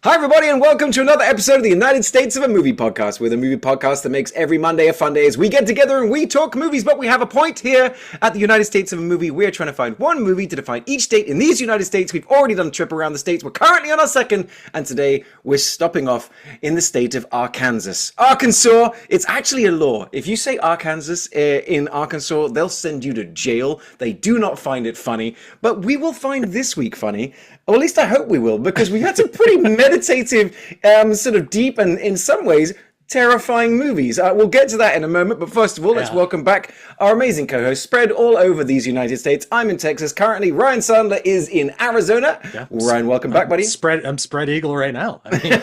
Hi everybody and welcome to another episode of the United States of a Movie Podcast. We're the movie podcast that makes every Monday a fun day as we get together and we talk movies, but we have a point here at the United States of a Movie. We're trying to find one movie to define each state in these United States. We've already done a trip around the states. We're currently on our second, and today we're stopping off in the state of Arkansas. Arkansas, it's actually a law. If you say Arkansas in Arkansas, they'll send you to jail. They do not find it funny, but we will find this week funny. Or at least I hope we will, because we had some pretty meditative, sort of deep and in some ways terrifying movies. We'll get to that in a moment, but first of all, let's welcome back our amazing co-host spread all over these United States. I'm in Texas currently. Ryan Sandler is in Arizona. Yeah. Ryan, welcome back, buddy. I'm spread eagle right now. I mean,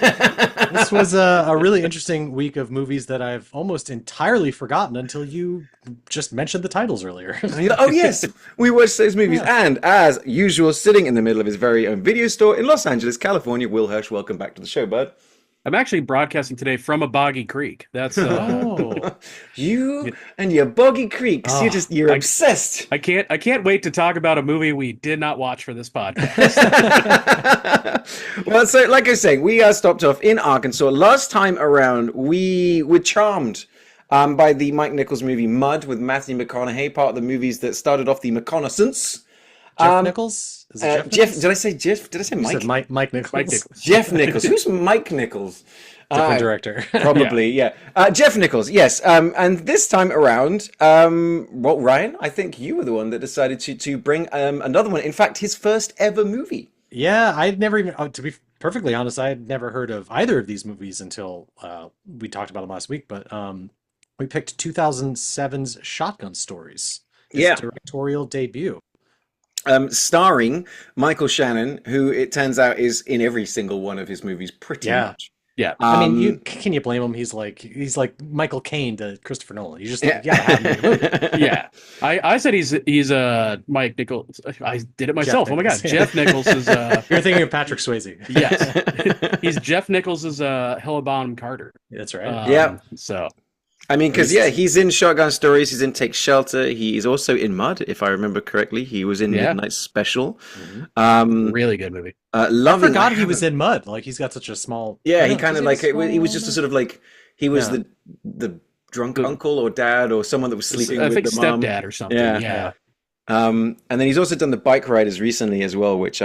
this was a really interesting week of movies that I've almost entirely forgotten until you just mentioned the titles earlier. Oh yes, we watched those movies, and as usual, sitting in the middle of his very own video store in Los Angeles, California, Will Hirsch. Welcome back to the show, bud. I'm actually broadcasting today from a boggy creek. That's you and your boggy creeks. You're obsessed. I can't wait to talk about a movie we did not watch for this podcast. Well, so like I was saying, we stopped off in Arkansas. Last time around, we were charmed by the Mike Nichols movie Mud with Matthew McConaughey, part of the movies that started off the reconnaissance. Jeff Nichols? Is it Jeff? Did I say Jeff? Did I say Mike? You said Mike Nichols. Mike Nichols. Jeff Nichols. Who's Mike Nichols? Different director. Probably, yeah. Jeff Nichols, yes. And this time around, Ryan, I think you were the one that decided to bring another one. In fact, his first ever movie. Yeah, I'd never even, to be perfectly honest, I had never heard of either of these movies until we talked about them last week. But we picked 2007's Shotgun Stories. His directorial debut. Starring Michael Shannon, who it turns out is in every single one of his movies pretty much. Yeah. I mean, can you blame him? He's like Michael Caine to Christopher Nolan. You just have him in the movie. Yeah. I said he's Mike Nichols. I did it myself. Oh my God. Jeff Nichols is You're thinking of Patrick Swayze. Yes. He's Jeff Nichols is Helena Bonham Carter. That's right. So I mean, because he's in Shotgun Stories, he's in Take Shelter, he is also in Mud, if I remember correctly. He was in Midnight Special. Mm-hmm. Really good movie. I forgot he was in Mud. Like, he's got such a small. Yeah, he kind of like he was just a sort of like he was the drunk uncle or dad or someone that was sleeping with the mom. Stepdad or something. Yeah. And then he's also done The Bike Riders recently as well, which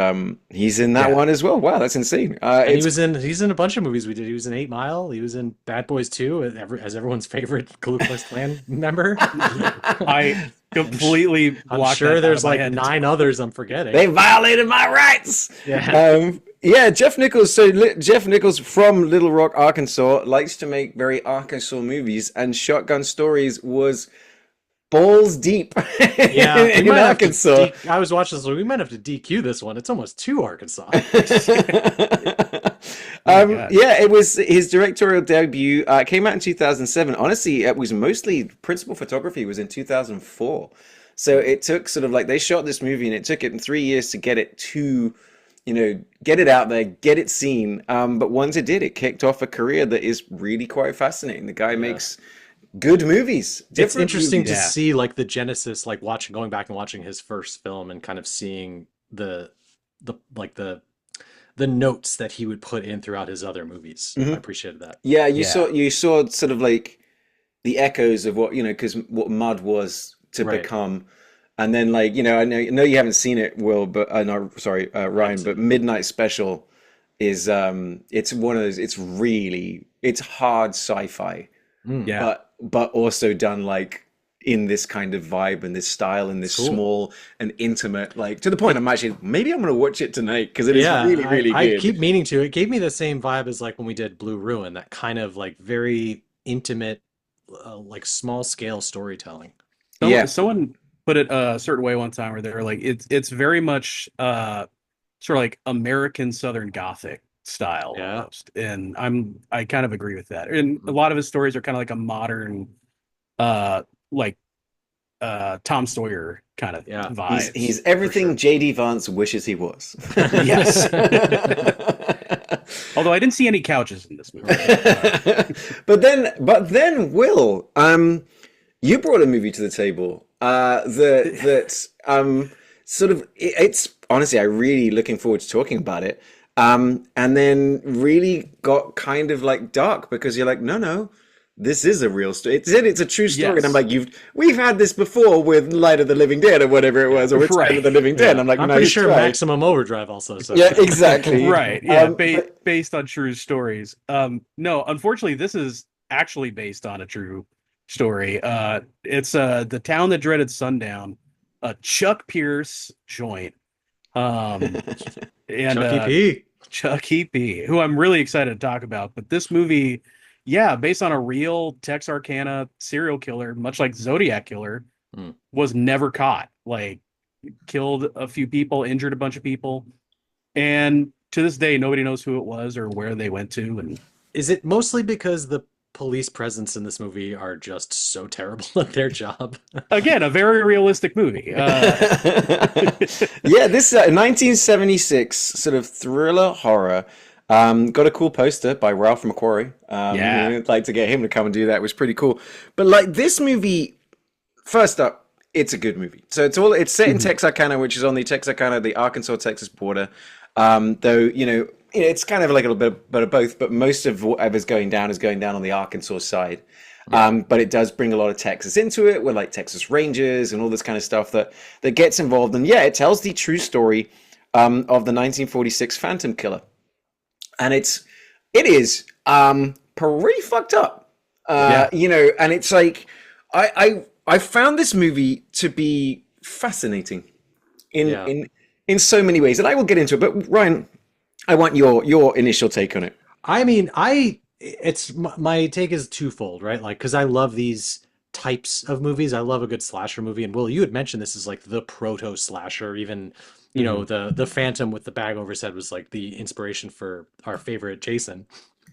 he's in that one as well. Wow, that's insane. And he's in a bunch of movies we did. He was in 8 Mile. He was in Bad Boys 2 as everyone's favorite Ku Klux Klan member. I completely I'm sure there's like 9 others I'm forgetting. They violated my rights. Yeah. Jeff Nichols. So Jeff Nichols from Little Rock, Arkansas, likes to make very Arkansas movies, and Shotgun Stories was balls deep in Arkansas. I was watching this one. We might have to DQ this one. It's almost too Arkansas. It was his directorial debut. Came out in 2007. Honestly, it was mostly principal photography was in 2004. So it took sort of like they shot this movie and it took it 3 years to get it to, get it out there, get it seen. But once it did, it kicked off a career that is really quite fascinating. The guy makes good movies. It's interesting to see like the genesis, like going back and watching his first film and kind of seeing the notes that he would put in throughout his other movies. I appreciated that. Yeah, you saw sort of like the echoes of what because what Mud was to become, and then like I know you haven't seen it, Will, but Ryan, but Midnight Special is it's one of those. It's hard sci-fi. But also done like in this kind of vibe and this style and this small and intimate, like to the point I'm actually maybe I'm gonna watch it tonight because it is really good. I keep meaning to. It gave me the same vibe as like when we did Blue Ruin, that kind of like very intimate, like small scale storytelling. Someone put it a certain way one time where they were like, it's very much sort of like American Southern Gothic style almost. And I kind of agree with that. And a lot of his stories are kind of like a modern Tom Sawyer kind of vibes. He's everything J.D. Vance wishes he was. Yes. Although I didn't see any couches in this movie. But then, Will, you brought a movie to the table that sort of, it's honestly, I'm really looking forward to talking about it. And then really got kind of like dark because you're like, no, this is a real story. It's a true story. Yes. And I'm like, we've had this before with Light of the Living Dead or whatever it was, or with Night of the Living Dead. I'm like, I'm pretty sure Maximum Overdrive also. So. Yeah, exactly. Right. Yeah. Based on true stories. No, unfortunately, this is actually based on a true story. It's The Town That Dreaded Sundown, a Chuck Pierce joint. And Chucky P, who I'm really excited to talk about. But this movie, based on a real Texarkana serial killer, much like Zodiac Killer, was never caught. Like, killed a few people, injured a bunch of people, and to this day, nobody knows who it was or where they went to. And is it mostly because the police presence in this movie are just so terrible at their job? Again, a very realistic movie. This 1976 sort of thriller horror. Got a cool poster by Ralph McQuarrie. I'd like to get him to come and do that. It was pretty cool. But like this movie, first up, it's a good movie. So it's set in Texarkana, which is on the Arkansas, Texas border. Though, it's kind of like a little bit of both, but most of whatever's going down is going down on the Arkansas side. But it does bring a lot of Texas into it, with like Texas Rangers and all this kind of stuff that gets involved. And it tells the true story of the 1946 Phantom Killer. And it is pretty fucked up. And it's like I found this movie to be fascinating in so many ways, and I will get into it. But Ryan, I want your initial take on it. I mean, my take is twofold, right? Like, because I love these types of movies. I love a good slasher movie, and Will, you had mentioned this is like the proto slasher. Even the Phantom with the bag over his head was like the inspiration for our favorite Jason.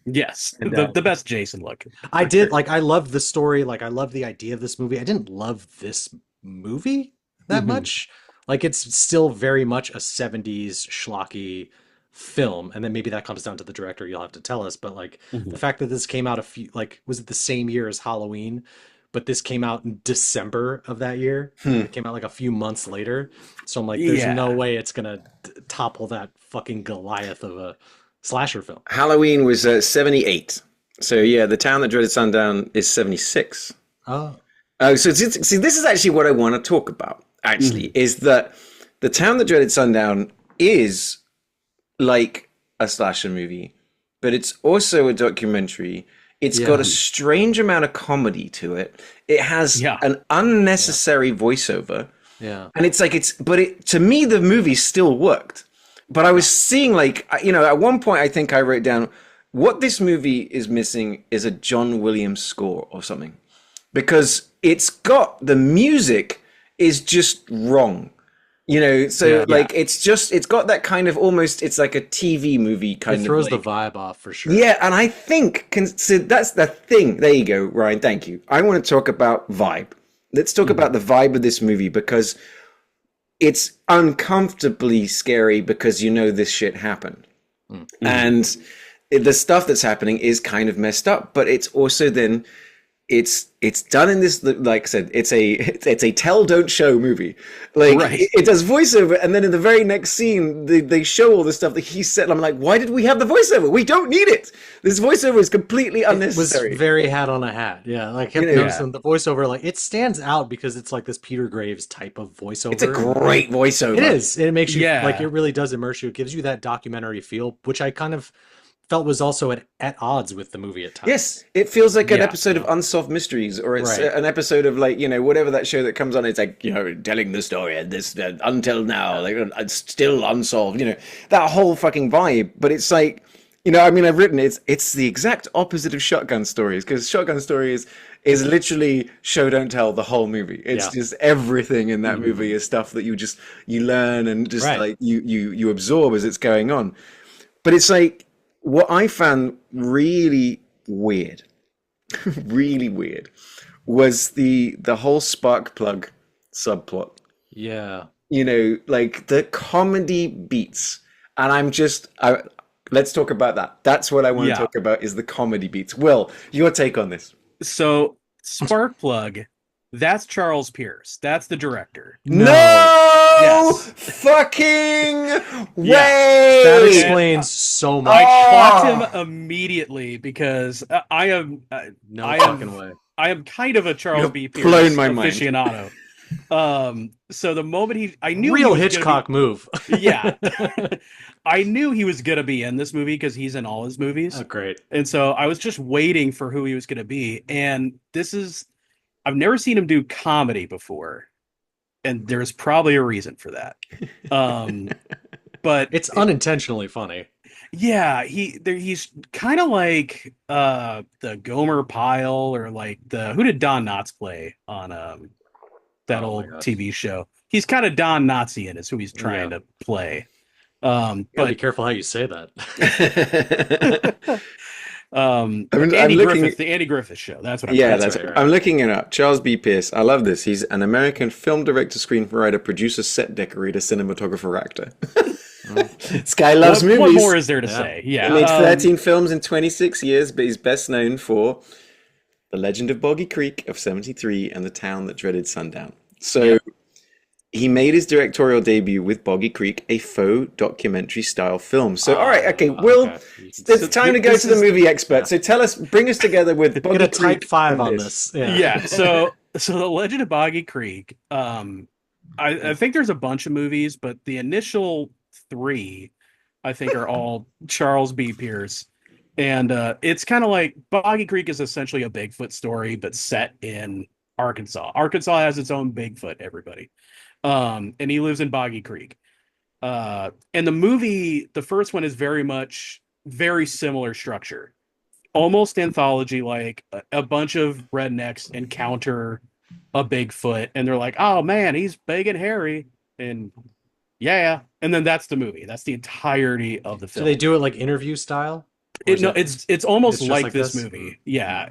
Yes, and, the best Jason look. I did like. I loved the story. Like, I loved the idea of this movie. I didn't love this movie that much. Like, it's still very much a 70s schlocky film, and then maybe that comes down to the director. You'll have to tell us. But like the fact that this came out was it the same year as Halloween? But this came out in December of that year. It came out like a few months later. So I'm like, there's no way it's gonna topple that fucking Goliath of a slasher film. Halloween was 78. So The Town That Dreaded Sundown is 76. Oh, so see, this is actually what I want to talk about. Actually, is that The Town That Dreaded Sundown is like a slasher movie, but it's also a documentary. It's got a strange amount of comedy to it. It has an unnecessary voiceover. Yeah. And it's like, to me, the movie still worked. But I was seeing at one point, I think I wrote down, what this movie is missing is a John Williams score or something. Because the music is just wrong. It's got that kind of almost, it's like a TV movie kind of. It throws the vibe off for sure. Yeah, and I think so that's the thing. There you go, Ryan. Thank you. I want to talk about vibe. Let's talk about the vibe of this movie, because it's uncomfortably scary because this shit happened. And the stuff that's happening is kind of messed up, but it's also then it's done in this, like I said, it's a tell don't show movie. Like it does voiceover, and then in the very next scene they show all the stuff that he said. And I'm like, why did we have the voiceover? We don't need it. This voiceover is completely unnecessary. It was very hat on a hat. Yeah, like noticing the voiceover, like it stands out because it's like this Peter Graves type of voiceover. It's a great voiceover. It is. It makes you like, it really does immerse you. It gives you that documentary feel, which I kind of felt was also at odds with the movie at times. Yes, it feels like an episode of Unsolved Mysteries, or it's an episode of whatever that show that comes on. It's like, telling the story and this until now, like it's still unsolved. That whole fucking vibe. But it's like, I've written it's the exact opposite of Shotgun Stories, because Shotgun Stories is literally show don't tell the whole movie. It's just everything in that movie is stuff that you learn and just like you absorb as it's going on. But it's like, what I found really weird, was the whole spark plug subplot. Yeah. You know, like the comedy beats. And let's talk about that. That's what I want to talk about is the comedy beats. Will, your take on this? So Sparkplug, that's Charles Pierce. That's the director. No, Yes. fucking way. Yeah, that explains so much. I caught him immediately because I am fucking way. I am kind of a Charles B. Pierce blown my mind. aficionado. So the moment I knew real Hitchcock move. Yeah. I knew he was gonna be in this movie because he's in all his movies. Oh, great. And so I was just waiting for who he was gonna be. And I've never seen him do comedy before. And there's probably a reason for that. But it's unintentionally funny. Yeah, he's kind of like the Gomer Pyle or like who did Don Knotts play on that old TV show? He's kind of Don Knottsian is who he's trying to play. But be careful how you say that. The Andy Griffith Show. That's what I'm right. I'm looking it up. Charles B. Pierce. I love this. He's an American film director, screenwriter, producer, set decorator, cinematographer, actor. This guy loves movies. What more is there to say? Yeah. He made 13 films in 26 years, but he's best known for The Legend of Boggy Creek of 73 and The Town That Dreaded Sundown. So he made his directorial debut with Boggy Creek, a faux documentary style film. So, all right, okay, Will, it's time to go to the movie expert. So bring us together with Boggy Creek. Get a type 5 on this. Yeah. So The Legend of Boggy Creek, I think there's a bunch of movies, but the initial 3, I think, are all Charles B. Pierce. And it's kind of like Boggy Creek is essentially a Bigfoot story, but set in Arkansas. Arkansas has its own Bigfoot, everybody. And he lives in Boggy Creek. And the movie, the first one is very similar structure. Almost anthology, like a bunch of rednecks encounter a Bigfoot and they're like, oh man, he's big and hairy. And and then that's the movie. That's the entirety of the film. So they do it like interview style? It's almost like this movie. Yeah.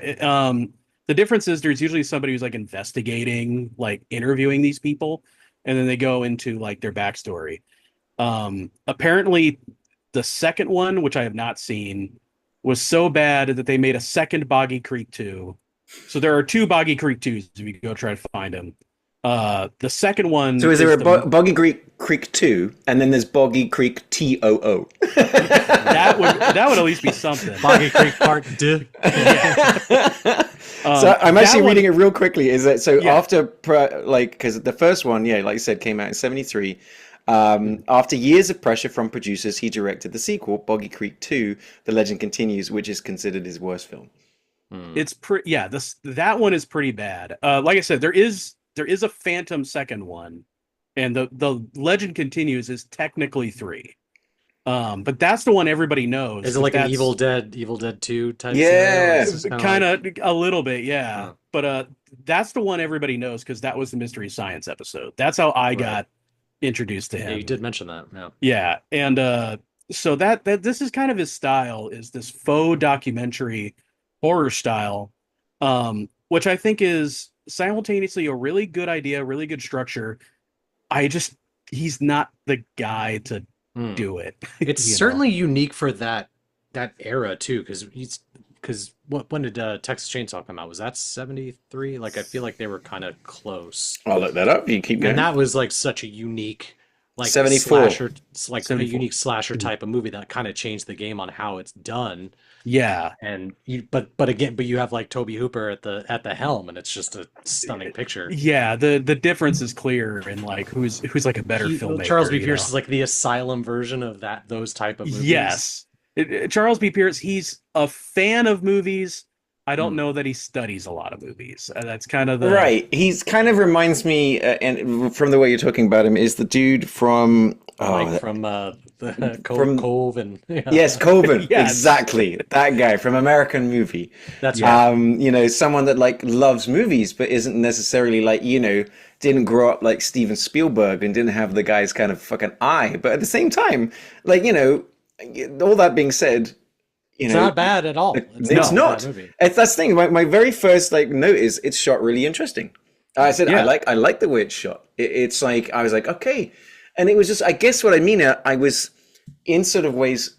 The difference is there's usually somebody who's like investigating, like interviewing these people, and then they go into like their backstory. Apparently the second one, which I have not seen, was so bad that they made a second Boggy Creek 2. So there are 2 Boggy Creek 2s if you go try to find them. The second one. So is there a Boggy Creek 2, and then there's Boggy Creek TOO? that would at least be something. Boggy Creek Part 2. Yeah. So I'm actually reading it real quickly. Is that so? After because the first one, like you said, came out in 73. After years of pressure from producers, he directed the sequel, Boggy Creek 2: The Legend Continues, which is considered his worst film. It's that one is pretty bad. Like I said, there is a phantom second one, and the Legend Continues is technically 3. But that's the one everybody knows. Is it like an Evil Dead 2 type? Yeah, kind of a little bit, yeah. But that's the one everybody knows because that was the Mystery Science episode. That's how I got introduced to him. Yeah, you did mention that. Yeah, and so that this is kind of his style, is this faux documentary horror style, which I think is simultaneously a really good idea, really good structure. He's not the guy to do it. It's certainly unique for that era too, because when did Texas Chainsaw come out? Was that 73? Like I feel like they were kind of close. I'll look that up. You keep going. And that was like such a unique, like 74 slasher, like 74. A unique slasher type of movie that kind of changed the game on how it's done. Yeah, and but you have like Tobe Hooper at the helm, and it's just a stunning picture. Yeah, the difference is clear, and like who's like a better filmmaker. Charles B. Pierce is like the asylum version of those type of movies. Yes, Charles B. Pierce, he's a fan of movies. I don't know that he studies a lot of movies. That's kind of the right. He's kind of reminds me, and from the way you're talking about him, is the dude from the Cove and yes, Coven. Yes. Exactly, that guy from American Movie. That's right. Someone that like loves movies but isn't necessarily like didn't grow up like Steven Spielberg and didn't have the guy's kind of fucking eye. But at the same time, like all that being said, it's not bad at all. It's not. That's the thing. My very first note is it's shot really interesting. I said Yeah. I like the way it's shot. It's like I was like, okay, and it was just I guess what I mean. I was in sort of ways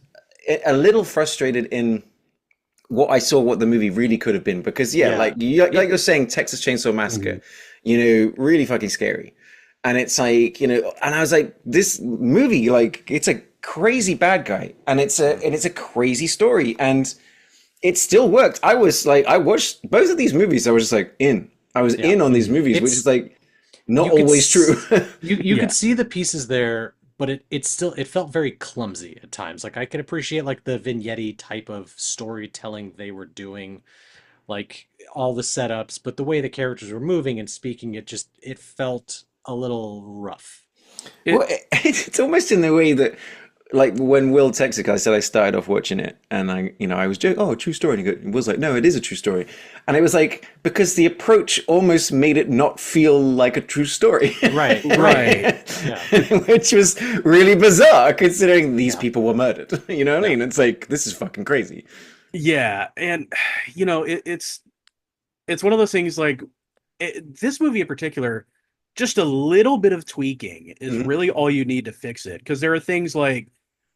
a little frustrated in what I saw what the movie really could have been because like you're saying, Texas Chainsaw Massacre, really fucking scary, and it's like and I was like, this movie, like, it's a crazy bad guy, and it's a crazy story, and it still worked. I was like, I watched both of these movies. I was just like I was in on these movies, which is like not always true. You could see the pieces there, but it still felt very clumsy at times. Like I could appreciate like the vignette type of storytelling they were doing, like all the setups, but the way the characters were moving and speaking, it felt a little rough. It's almost in the way that, like, when Will texted, I said I started off watching it, and I was joking, oh, true story. And Will's like, no, it is a true story. And it was like, because the approach almost made it not feel like a true story. Right. Yeah. Which was really bizarre, considering these people were murdered. You know what I mean? It's like, this is fucking crazy. Yeah, and it's one of those things like this movie in particular, just a little bit of tweaking is really all you need to fix it, because there are things like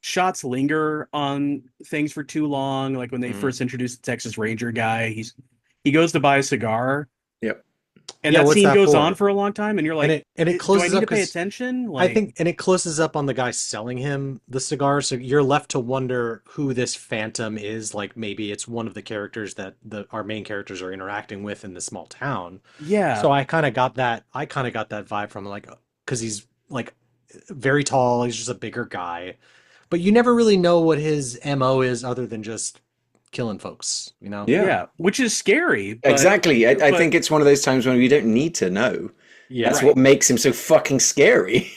shots linger on things for too long, like when they first introduced the Texas Ranger guy, he goes to buy a cigar. Yep. And that scene goes on for a long time, and you're like, and it closes do I need up to pay attention? I think, and it closes up on the guy selling him the cigar, so you're left to wonder who this phantom is. Like maybe it's one of the characters that our main characters are interacting with in the small town. Yeah. So I kind of got that vibe from, like, because he's like very tall, he's just a bigger guy, but you never really know what his MO is other than just killing folks, Yeah, which is scary. Exactly. I think it's one of those times when we don't need to know. Yeah, that's what makes him so fucking scary.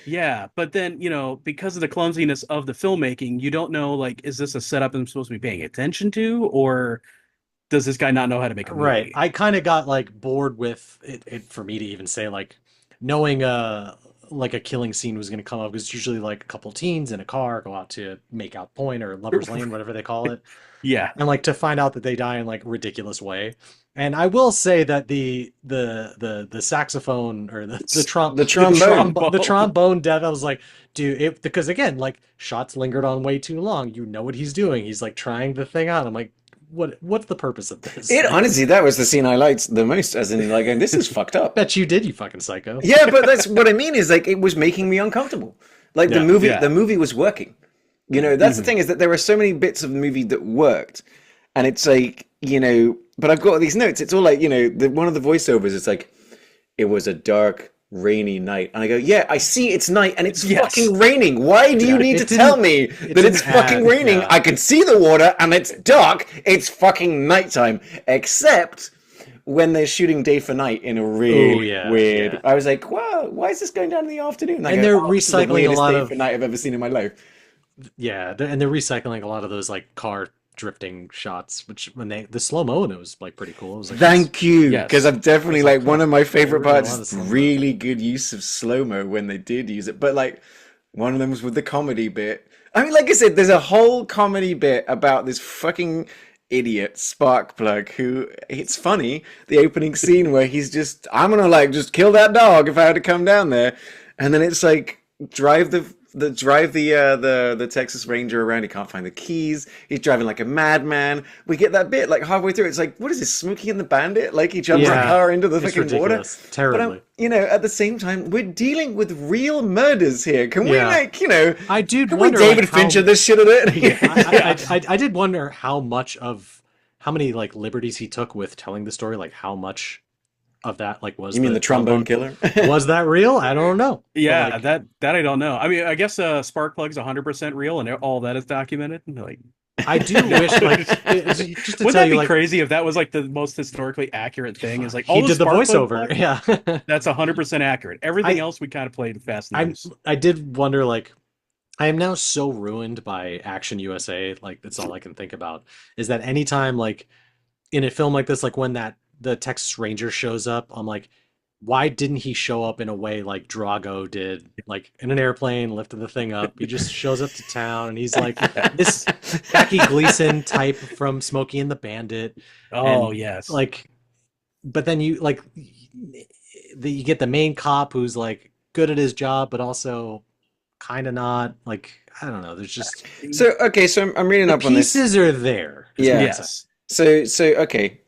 Yeah, but then because of the clumsiness of the filmmaking, you don't know, like, is this a setup I'm supposed to be paying attention to, or does this guy not know how to make a movie? Right. I kind of got like bored with it for me to even say, like, knowing like a killing scene was going to come up, because it's usually like a couple teens in a car go out to make out point or lovers lane, whatever they call it. Yeah. And like to find out that they die in like a ridiculous way. And I will say that the saxophone or the trombone death, I was like, dude, because again, like, shots lingered on way too long. You know what he's doing. He's like trying the thing out. I'm like, what's the purpose of this? Honestly, that was the scene I liked the most, as in, like, this is fucked up. Bet you did, you fucking psycho. Yeah, but that's what I mean, is like, it was making me uncomfortable. Like, the movie was working. That's the thing, is that there are so many bits of the movie that worked, and it's like, but I've got these notes. It's all like, one of the voiceovers is like, it was a dark, rainy night. And I go, yeah, I see it's night and it's fucking raining. Why do you need to tell me that it's fucking raining? Yeah. I can see the water and it's dark. It's fucking nighttime. Except when they're shooting day for night in a really weird... Yeah. I was like, wow, why is this going down in the afternoon? And they're recycling a lot of... day for night I've ever seen in my life. Yeah, and they're recycling a lot of those, like, car drifting shots, which when the slow-mo, and it was like pretty cool. It was like, thank you, because I've definitely, like, one of my favorite parts is really good use of slow-mo when they did use it, but like one of them was with the comedy bit. I mean, like I said, there's a whole comedy bit about this fucking idiot Sparkplug who, it's funny, the opening scene where he's just, I'm gonna like just kill that dog if I had to come down there, and then it's like drive the Texas Ranger around. He can't find the keys. He's driving like a madman. We get that bit like halfway through. It's like, what is this, Smokey and the Bandit? Like, he jumps the car into the fucking water. Terribly. But at the same time, we're dealing with real murders here. Can we I did can wonder, we David Fincher this shit at it? I did wonder how many like liberties he took with telling the story. Like how much of that, like, was... You mean the trombone killer? Was that real? I don't know. Yeah, like, that I don't know. I mean, I guess Sparkplug's 100% real and all that is documented. Like, I do wish, like, just to wouldn't tell that you, be like, crazy if that was like the most historically accurate thing? Is like, he did the voiceover. Yeah, that's 100% accurate. Everything else we kind of played fast and loose. I did wonder, like, I am now so ruined by Action USA. Like, that's all I can think about. Is that anytime, like, in a film like this, like when the Texas Ranger shows up, I'm like, why didn't he show up in a way like Drago did, like in an airplane, lifting the thing up? He just shows up to town and he's like this Jackie Gleason type from Smokey and the Bandit. Oh, and, yes. Like, but then you, like, you get the main cop who's like good at his job, but also kind of not. Like, I don't know. There's just So okay, so I'm reading the up on this. pieces are there. Yeah. Yes. So okay.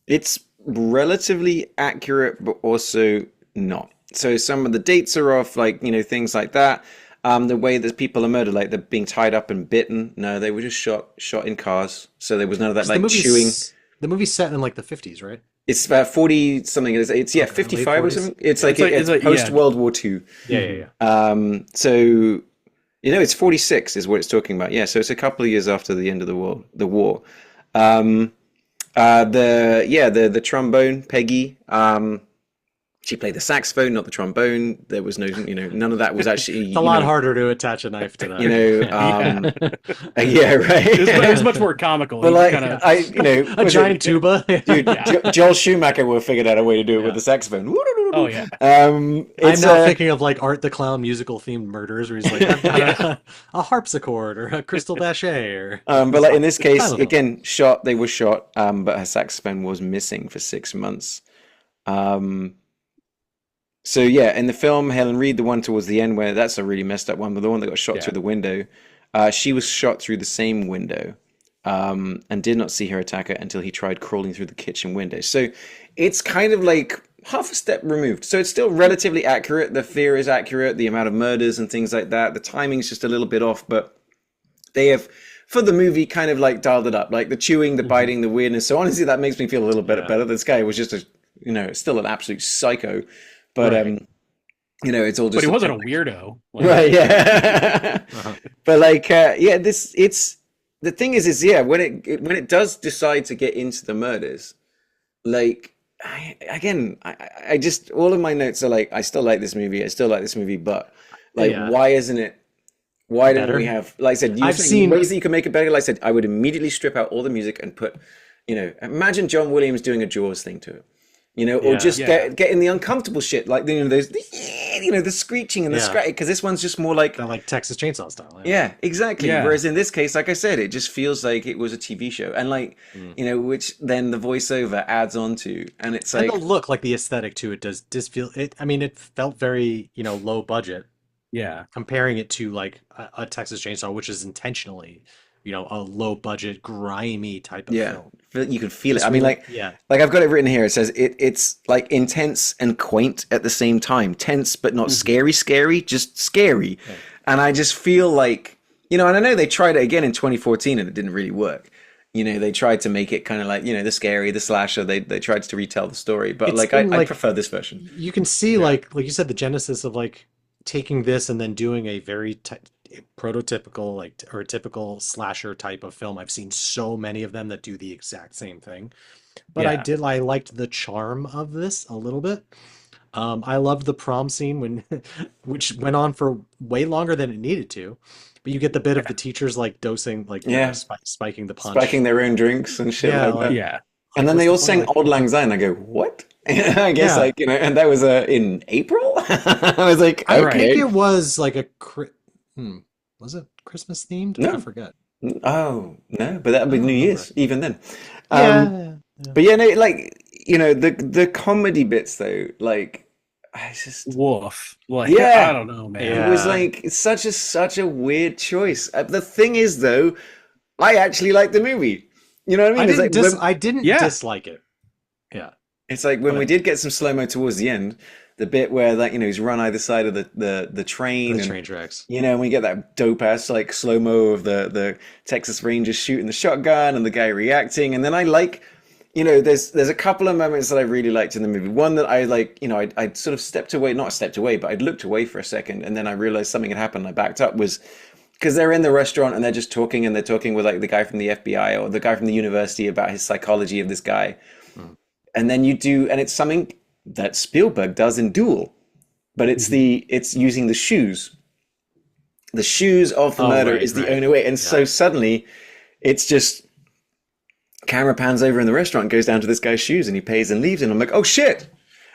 It's relatively accurate, but also not. So some of the dates are off, like, things like that. The way that people are murdered, like they're being tied up and bitten. No, they were just shot in cars. So there was none of that like chewing. The movie's set in like the 50s, right? It's about 40 something. It's 55 or something. It's post World War II. Yeah. So it's 46 is what it's talking about. Yeah, so it's a couple of years after the end of the war. The trombone, Peggy. She played the saxophone, not the trombone. There was none of that was actually. It's a lot harder to attach a knife to that. Yeah, right. It was much more comical. But like, a giant tuba. Dude, Joel Schumacher would have figured out a way to do it with the saxophone. Oh yeah. I'm now thinking of like Art the Clown musical themed murders, where he's like, I've got a harpsichord or a crystal bachet, or. But like in this case, again, they were shot, but her saxophone was missing for 6 months. So yeah, in the film, Helen Reed, the one towards the end, where that's a really messed up one, but the one that got shot through the window, she was shot through the same window, and did not see her attacker until he tried crawling through the kitchen window. So it's kind of like half a step removed. So it's still relatively accurate. The fear is accurate, the amount of murders and things like that. The timing's just a little bit off, but they have, for the movie, kind of like dialed it up, like the chewing, the biting, the weirdness. So honestly, that makes me feel a little bit better. This guy was just still an absolute psycho. But it's all just. But he wasn't a weirdo, right? Yeah. But like, the thing is when it does decide to get into the murders, like, I just, all of my notes are like, I still like this movie, but like, why isn't it? Why don't we have, like I said, I've seen ways that you can make it better. Like I said, I would immediately strip out all the music and put, imagine John Williams doing a Jaws thing to it. Or just getting the uncomfortable shit, like those, the screeching and the scratching, because this one's just more like Texas Chainsaw style. Yeah, exactly. Yeah. Whereas in this case, like I said, it just feels like it was a TV show, and like which then the voiceover adds on to, and it's like and the look, like the aesthetic to it does feel it. I mean, it felt very low budget. Yeah, comparing it to like a Texas Chainsaw, which is intentionally a low budget, grimy type of film. You can feel it. I mean, like I've got it written here. It says it's like intense and quaint at the same time. Tense, but not scary, just scary. Yeah. And I just feel like, and I know they tried it again in 2014 and it didn't really work. They tried to make it kind of like, the scary, the slasher. They tried to retell the story, but I prefer this version. You can see like you said, the genesis of like taking this and then doing a very prototypical or a typical slasher type of film. I've seen so many of them that do the exact same thing, but I liked the charm of this a little bit. I loved the prom scene which went on for way longer than it needed to, but you get the bit of the teachers like dosing, like spiking the punch, spiking their own drinks and shit like that. And then they all sang Auld Lang Syne. I go, what? I guess and that was in April. I was like, okay. I think it was like a was it Christmas themed? No. I forget. Oh no, but that would be New Year's even then. But the comedy bits though, like I just woof. Like I don't know, man. It was like it's such a weird choice. The thing is though, I actually like the movie. You know what I mean? I didn't dislike it. Yeah. It's like when we did get some slow-mo towards the end, the bit where like he's run either side of the train, train tracks. And we get that dope ass like slow-mo of the Texas Rangers shooting the shotgun and the guy reacting, and then I like there's a couple of moments that I really liked in the movie. One that I like, I sort of not stepped away, but I'd looked away for a second, and then I realized something had happened. And I backed up was because they're in the restaurant and they're just talking, and they're talking with like the guy from the FBI or the guy from the university about his psychology of this guy. And then it's something that Spielberg does in Duel, but it's it's using the shoes. The shoes of the murder is the only way. And so suddenly it's just camera pans over in the restaurant and goes down to this guy's shoes and he pays and leaves. And I'm like, oh shit,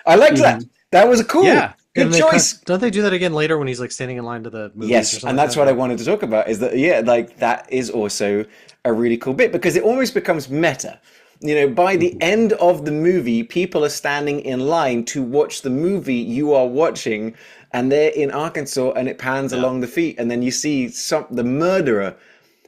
I liked that. That was cool. Yeah. Good choice. Don't they do that again later when he's like standing in line to the movies? Yes, and that's what I wanted to talk about is that, like that is also a really cool bit because it almost becomes meta. You know, by the end of the movie, people are standing in line to watch the movie you are watching, and they're in Arkansas, and it pans along the feet, and then you see the murderer.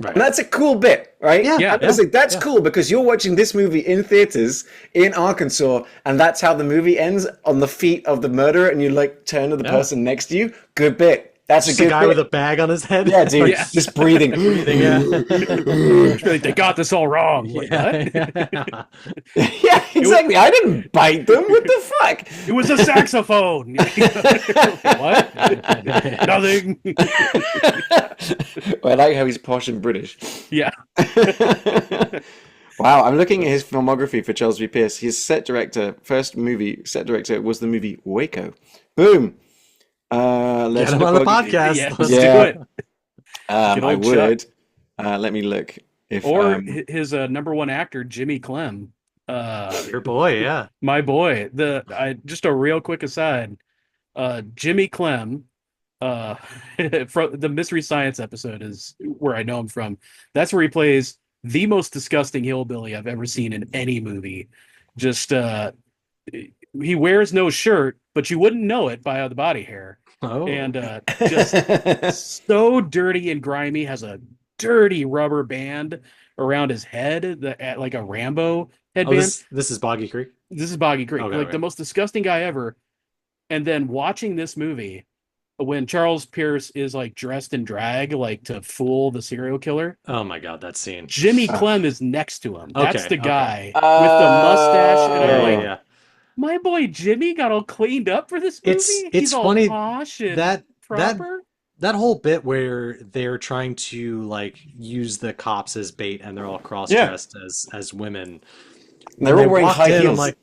Right. And that's a cool bit, right? Yeah. I was like, that's cool because you're watching this movie in theaters in Arkansas, and that's how the movie ends, on the feet of the murderer, and you like turn to the person next to you. Good bit. That's just a good guy bit. with a bag on his head. Yeah, dude, just breathing. They got this all wrong. Like, Yeah, yeah, exactly. I didn't bite them. What the fuck? It was a saxophone. What? Nothing. Well, I like how he's posh and British. Yeah. Wow, I'm looking at his filmography for Charles V. Pierce. His first movie set director was the movie Waco. Boom. Let's get him on the podcast. Yeah, let's do it. I would. Let me look. His number one actor, Jimmy Clem. Your boy, yeah. My boy. Just a real quick aside. Jimmy Clem, from the Mystery Science episode is where I know him from. That's where he plays the most disgusting hillbilly I've ever seen in any movie. Just he wears no shirt, but you wouldn't know it by the body hair. Oh. And just so dirty and grimy, has a dirty rubber band around his head, like a Rambo headband. This is Boggy Creek? This is Boggy Creek. Okay. The most disgusting guy ever. And then watching this movie, when Charles Pierce is like dressed in drag, like to fool the serial killer. Oh my God, that scene. Jimmy Clem is next to him. That's the guy with the mustache. And I'm like, my boy Jimmy got all cleaned up for this movie. It's all funny posh and that proper. That whole bit where they're trying to like use the cops as bait and they're all cross-dressed as women. They're all wearing high heels. I'm like,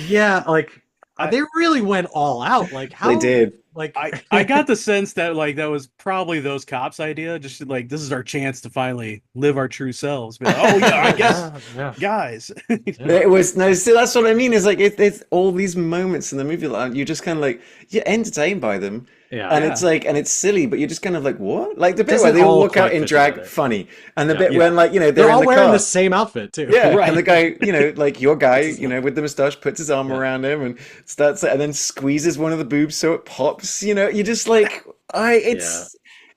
yeah, like they really went all out. Like how they did. Like I got the sense that like that was probably those cops' idea. Just like, this is our chance to finally live our true selves. But, oh yeah, I guess guys. It was so that's what I mean. Is like it's all these moments in the movie like, you just kind of like you're entertained by them. And it's like, and it's silly, but you're just kind of like, what? Like the bit where they all walk out in drag, funny, and the bit when like they're all in the wearing car. the same outfit too. Yeah, right. And the guy, like your guy, with the moustache, puts his arm around him and starts, and then squeezes one of the boobs so it pops. You're just like,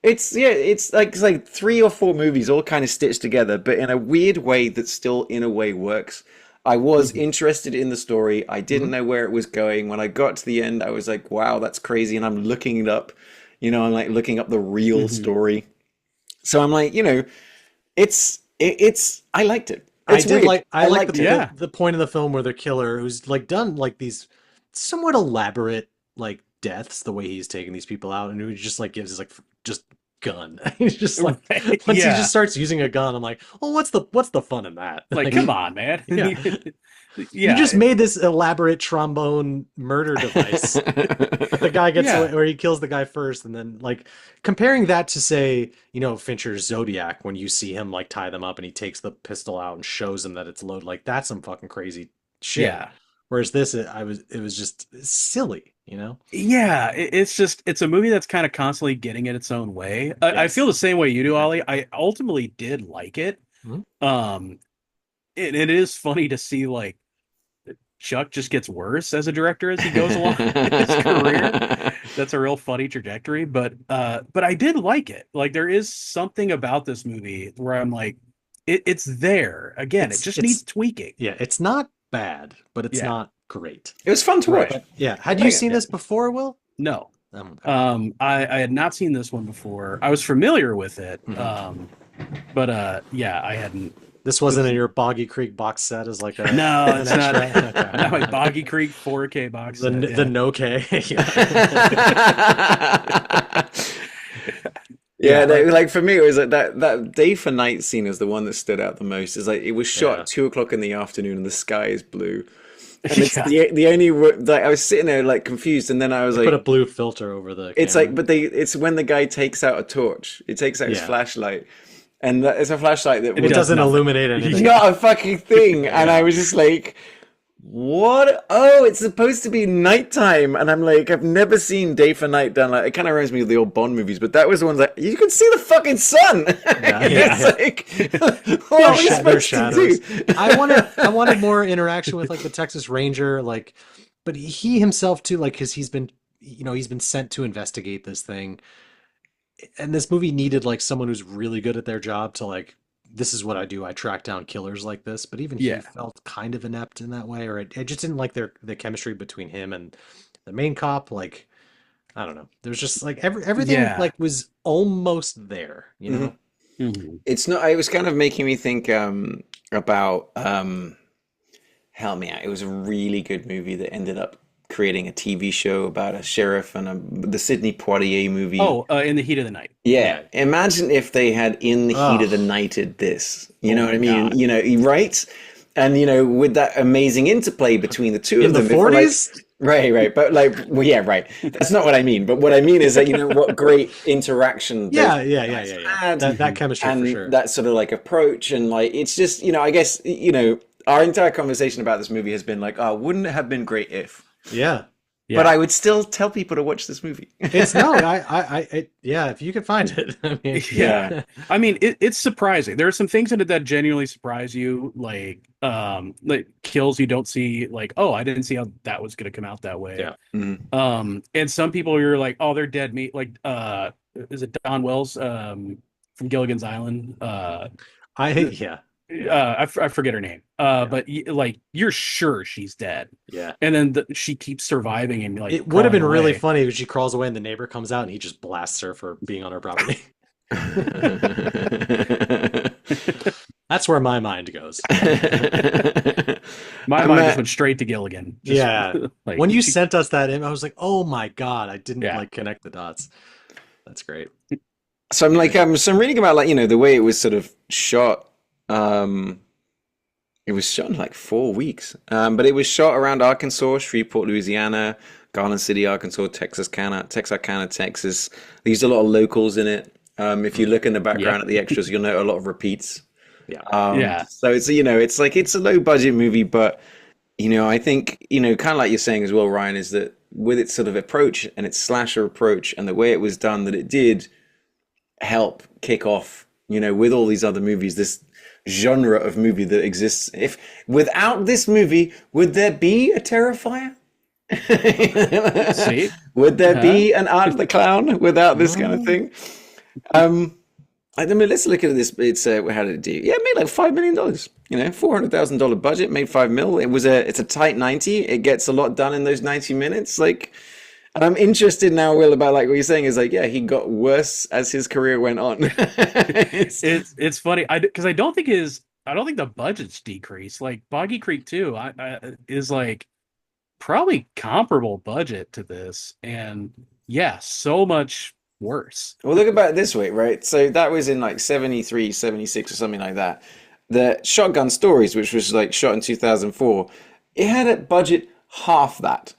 it's like 3 or 4 movies all kind of stitched together, but in a weird way that still in a way works. I was interested in the story. I didn't know where it was going. When I got to the end, I was like, wow, that's crazy. And I'm looking it up, I'm like looking up the real story. So I'm like, it's I liked it. It's I like the point of the film where the killer who's like done like these somewhat elaborate like deaths, the way he's taking these people out, and who just like gives his like just gun. He's just like once he just starts using a gun, I'm like, well, what's the fun in that? Like come on, man. You just made this elaborate trombone murder device. The guy gets away, or he kills the guy first, and then like comparing that to say, Fincher's Zodiac, when you see him like tie them up and he takes the pistol out and shows them that it's loaded, like that's some fucking crazy shit. Yeah. Whereas this, it was just silly, Yeah, it's a movie that's kind of constantly getting in its own way. Yes. I feel the same way you do, Ollie. I ultimately did like it. It is funny to see like Chuck just gets worse as a director as he goes along in his career. That's a real funny trajectory, but I did like it. Like there is something about this movie where I'm like, it's there again. It just needs tweaking. Yeah, it's not bad, but it's not great. It was fun to watch. Yeah. Had you seen this before, Will? No. I had not seen this one before. I was familiar with it. But I hadn't. This wasn't in your Boggy Creek box set as like a no, it's not. Not my Boggy Creek 4K box set. The no K. Like for me, it was like that day for night scene is the one that stood out the most. Is like it was shot at 2:00 in the afternoon and the sky is blue. And it's the only like I was sitting there like confused, and then I was like, put a blue filter over the. It's camera. like, but it's when the guy takes out a torch. It takes out his flashlight, and it's a flashlight that it doesn't illuminate anything. Not a fucking thing. And I was just like, What? Oh, it's supposed to be nighttime, and I'm like, I've never seen day for night done. Like, it kind of reminds me of the old Bond movies, but that was the ones that you can see the fucking sun. It's like, what are we supposed to do? I wanted more interaction with like the Texas Ranger, like, but he himself too, like, because he's been, he's been sent to investigate this thing, and this movie needed like someone who's really good at their job to like, this is what I do. I track down killers like this. But even he felt kind of inept in that way, or I just didn't like the chemistry between him and the main cop. Like, I don't know. There's just like everything like was almost there, you know? Mm-hmm. It's not, it was kind of making me think about help me out. It was a really good movie that ended up creating a TV show about a sheriff and the Sidney Poitier movie. In the Heat of the Night. Yeah. Imagine if they had In the Heat of the Nighted this. You know what I mean? God. Right? And, with that amazing interplay between the two of them. In the 40s? Right. But right. That's not what I mean. But what I mean is that, what great interaction. That chemistry and for sure. That sort of like approach. And like, it's just, I guess, our entire conversation about this movie has been like, oh, wouldn't it have been great if? Yeah. But I would still tell people to watch this movie. If you could find it. I mean, it's surprising. There are some things in it that genuinely surprise you, like kills you don't see, like, oh, I didn't see how that was going to come out that way. Yeah. Mm-hmm. And some people you're like, oh, they're dead meat. Like, is it Don Wells from Gilligan's Island? I forget her name. But like, you're sure she's dead. Yeah. And then she keeps surviving, and like, it would have been really funny if she crawls away and the neighbor comes out and he just blasts her for being on her property. That's where my mind goes. My mind just went straight to Gilligan. Like, when you sent us that in, I was like, oh my God, I didn't like connect the dots. That's great. So I'm like, so I'm reading about like, the way it was sort of shot. It was shot in like 4 weeks, but it was shot around Arkansas, Shreveport, Louisiana, Garland City, Arkansas, Texarkana, Texas. They used a lot of locals in it. If you look in the background at the extras, you'll note a lot of repeats. So it's, it's like, it's a low budget movie, but, I think, kind of like you're saying as well, Ryan, is that with its sort of approach and its slasher approach and the way it was done, that it did help kick off, with all these other movies, this genre of movie that exists. If without this movie, would there be a Terrifier? Would there be an Art the Clown without this kind of thing? I mean, let's look at this. It's how did it do? Yeah, it made like $5 million. $400,000 budget, made $5 million. It's a tight 90. It gets a lot done in those 90 minutes. Like, and I'm interested now, Will, about like what you're saying is like, yeah, he got worse as his career went on. it's funny because I don't think the budget's decreased. Like Boggy Creek 2 is like probably comparable budget to this, and so much worse. Well, look about it this way, right? So that was in like 73, 76 or something like that. The Shotgun Stories, which was like shot in 2004, it had a budget half that.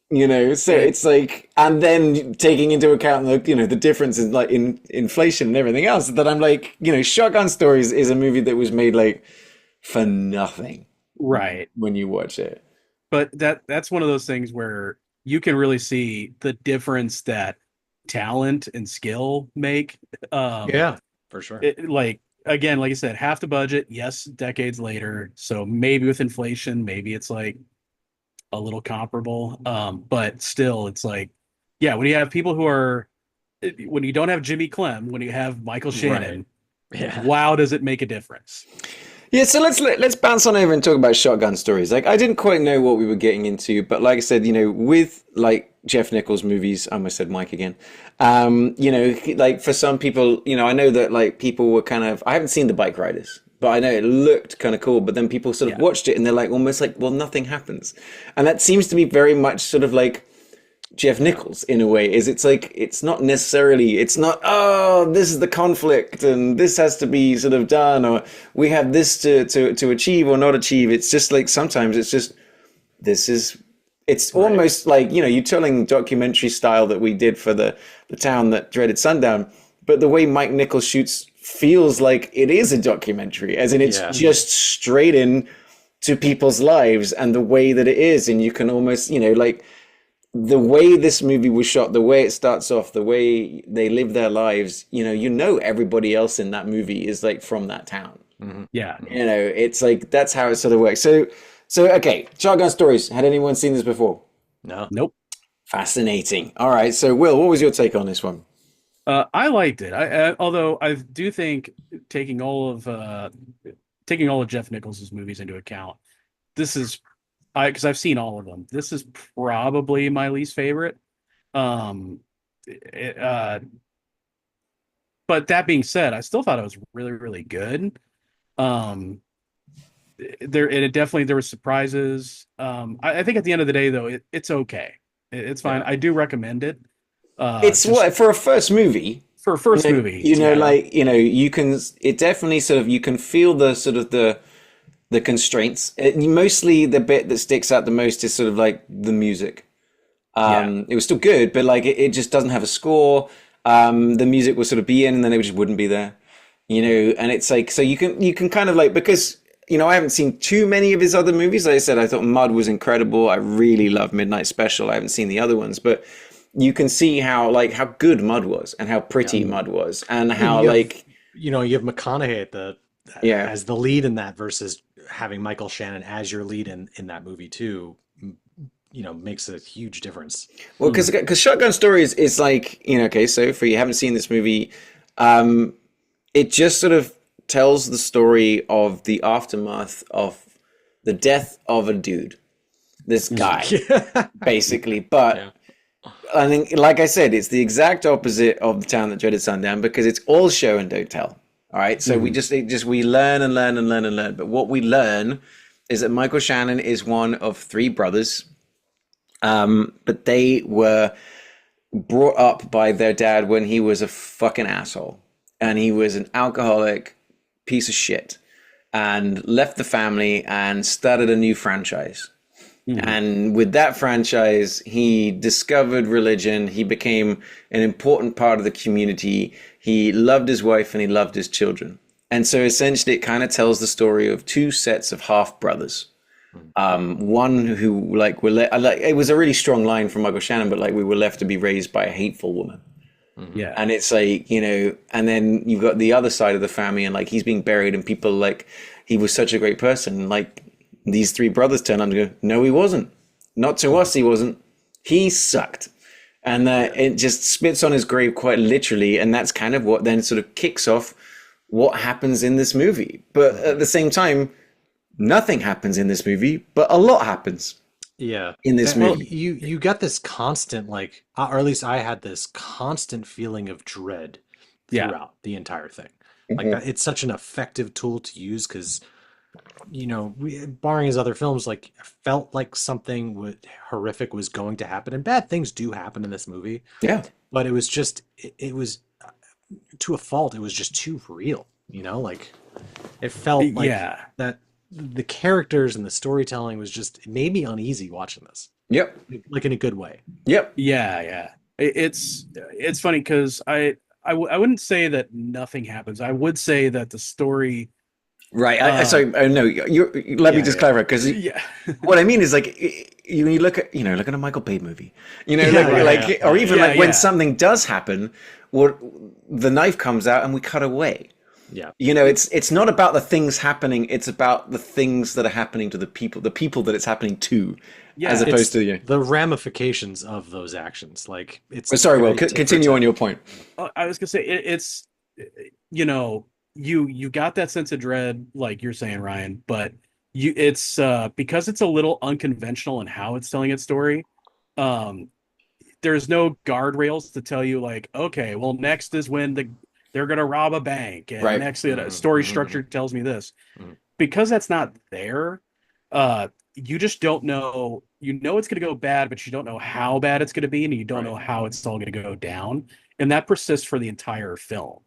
So it's like, and then taking into account the difference in like in inflation and everything else, that I'm like, Shotgun Stories is a movie that was made like for nothing, right? When you watch it, but that's one of those things where you can really see the difference that talent and skill make. For sure. Like again, like I said, half the budget. Yes, decades later, so maybe with inflation, maybe it's like a little comparable, but still it's like, when you have people when you don't have Jimmy Clem, when you have Michael Shannon, wow, does it make a difference? So let's bounce on over and talk about Shotgun Stories. Like, I didn't quite know what we were getting into, but like I said, with like Jeff Nichols movies, I almost said Mike again, like for some people, I know that like people were kind of, I haven't seen The Bike Riders, but I know it looked kind of cool, but then people sort of watched it and they're like, almost like, well, nothing happens. And that seems to be very much sort of like Jeff Nichols in a way, is it's like, it's not, oh, this is the conflict and this has to be sort of done, or we have this to achieve or not achieve. It's just like, sometimes it's just, it's almost like, you're telling documentary style that we did for the Town That Dreaded Sundown, but the way Mike Nichols shoots feels like it is a documentary, as in it's just straight in to people's lives and the way that it is. And you can almost, like the way this movie was shot, the way it starts off, the way they live their lives, everybody else in that movie is like from that town. Mm-hmm. Yeah. It's like, that's how it sort of works. So okay. Shotgun Stories. Had anyone seen this before? No. Nope. Fascinating. All right. So Will, what was your take on this one? I liked it. Although I do think taking all of Jeff Nichols' movies into account, this is because I've seen all of them. This is probably my least favorite. But that being said, I still thought it was really, really good. There were surprises. I think at the end of the day, though, it's okay. It's fine. Yeah. I do recommend it. It's what for a first movie. For a first movie, you can. It definitely sort of you can feel the sort of the constraints. Mostly the bit that sticks out the most is sort of like the music. It was still good, but like it just doesn't have a score. The music will sort of be in, and then it just wouldn't be there. And it's like so you can kind of like because. I haven't seen too many of his other movies. Like I said, I thought Mud was incredible. I really love Midnight Special. I haven't seen the other ones, but you can see how good Mud was and how pretty Mud was and how you have McConaughey as the lead in that versus having Michael Shannon as your lead in that movie too, makes a huge difference. Well, because Shotgun Stories is like, okay, so for you haven't seen this movie, it just sort of tells the story of the aftermath of the death of a dude, this guy, basically. But I think, like I said, it's the exact opposite of The Town That Dreaded Sundown because it's all show and don't tell. All right, so we learn and learn and learn and learn. But what we learn is that Michael Shannon is one of three brothers, but they were brought up by their dad when he was a fucking asshole, and he was an alcoholic piece of shit and left the family and started a new franchise. And with that franchise, he discovered religion. He became an important part of the community. He loved his wife and he loved his children. And so essentially it kind of tells the story of two sets of half brothers. One who it was a really strong line from Michael Shannon, but we were left to be raised by a hateful woman. Yeah. And it's like, and then you've got the other side of the family and he's being buried and people he was such a great person. These three brothers turn up and go, no, he wasn't. Not to us, he wasn't. He sucked. And it just spits on his grave quite literally. And that's kind of what then sort of kicks off what happens in this movie. But at the same time, nothing happens in this movie, but a lot happens. Yeah. In this movie. You got this constant, or at least I had this constant feeling of dread throughout the entire thing. It's such an effective tool to use because, barring his other films, felt like something horrific was going to happen. And bad things do happen in this movie. Yeah. But it was just, it was, to a fault, it was just too real, it felt like that. The characters and the storytelling was just, it made me uneasy watching this. Yep. In a good way. Yep. Yeah. It's funny because I wouldn't say that nothing happens. I would say that the story. Right. No. Let me just clarify because what I mean is you look at look at a Michael Bay movie, or even when something does happen, the knife comes out and we cut away. Yeah. It's not about the things happening. It's about the things that are happening to the people that it's happening to, as opposed to the ramifications of those actions. It's sorry, Will, continue on your point. I was gonna say it's you got that sense of dread, like you're saying, Ryan, but it's because it's a little unconventional in how it's telling its story. There's no guardrails to tell you okay, well, next is when they're going to rob a bank. And next, story structure tells me this. Because that's not there, you just don't know. It's going to go bad, but you don't know how bad it's going to be, and you don't know how it's all going to go down. And that persists for the entire film.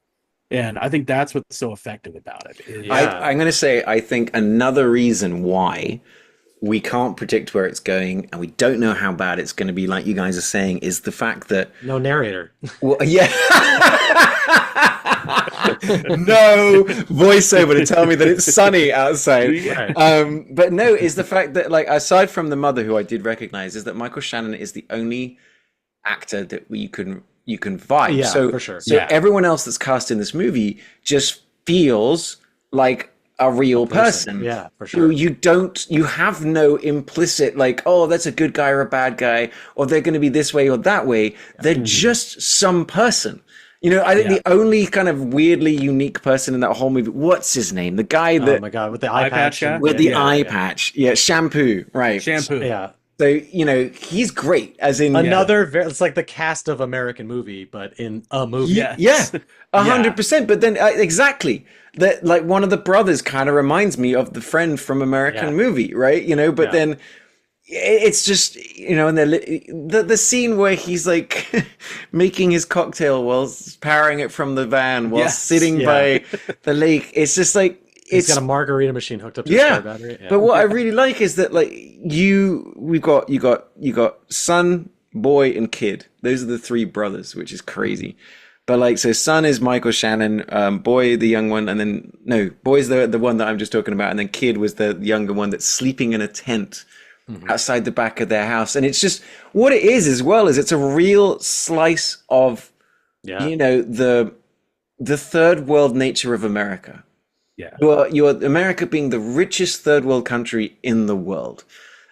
And I think that's what's so effective about it. I'm going to say, I think another reason why we can't predict where it's going and we don't know how bad it's going to be, like you guys are saying, is the fact that... No narrator. Well, yeah. no voiceover to tell me that it's sunny outside. Right. But no, is the fact that, like, aside from the mother, who I did recognize, is that Michael Shannon is the only actor that you can vibe. Yeah, so for sure. So Yeah. everyone else that's cast in this movie just feels like a real person. Yeah, for sure. You have no implicit, like, oh, that's a good guy or a bad guy, or they're going to be this way or that way. They're just some person. You know, I think the only kind of weirdly unique person in that whole movie, what's his name? The guy that, oh my god, with the eye patch. guy? with the eye patch. Yeah, Shampoo, right. Shampoo. Yeah. So, you know, he's great, as in It's like the cast of American movie, but in a movie. Yes. Yeah, 100%. But then exactly that, like, one of the brothers kind of reminds me of the friend from American Movie, right? You know, but then it's just, you know, and the scene where he's like making his cocktail while powering it from the van while sitting by the lake. It's just like, He's got a margarita machine hooked up to his car battery. Yeah. But what I really like is that, like, you got son, boy, and kid. Those are the three brothers, which is crazy. But, like, so son is Michael Shannon, boy the young one, and then boy's the one that I'm just talking about, and then kid was the younger one that's sleeping in a tent outside the back of their house. And it's just what it is, as well, is it's a real slice of you know, the third world nature of America. Yeah. You're America being the richest third world country in the world.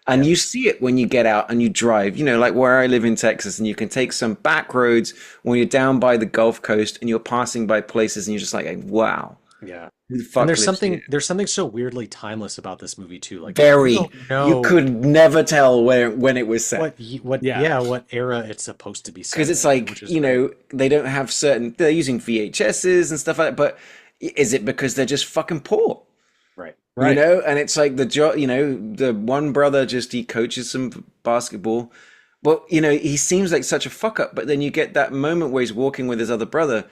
And you see it when you get out and you drive, you know, like where I live in Texas, and you can take some back roads when you're down by the Gulf Coast and you're passing by places and you're just like, wow. Yeah. Who the fuck And there's lives here? something so weirdly timeless about this movie too. Like, Very. you don't know You could never tell when it was set. what era it's supposed to be set. Because it's in, like, which is you know, they don't have they're using VHSs and stuff like that. But is it because they're just fucking poor? right. You know, and it's like the one brother he coaches some basketball. Well, you know, he seems like such a fuck up, but then you get that moment where he's walking with his other brother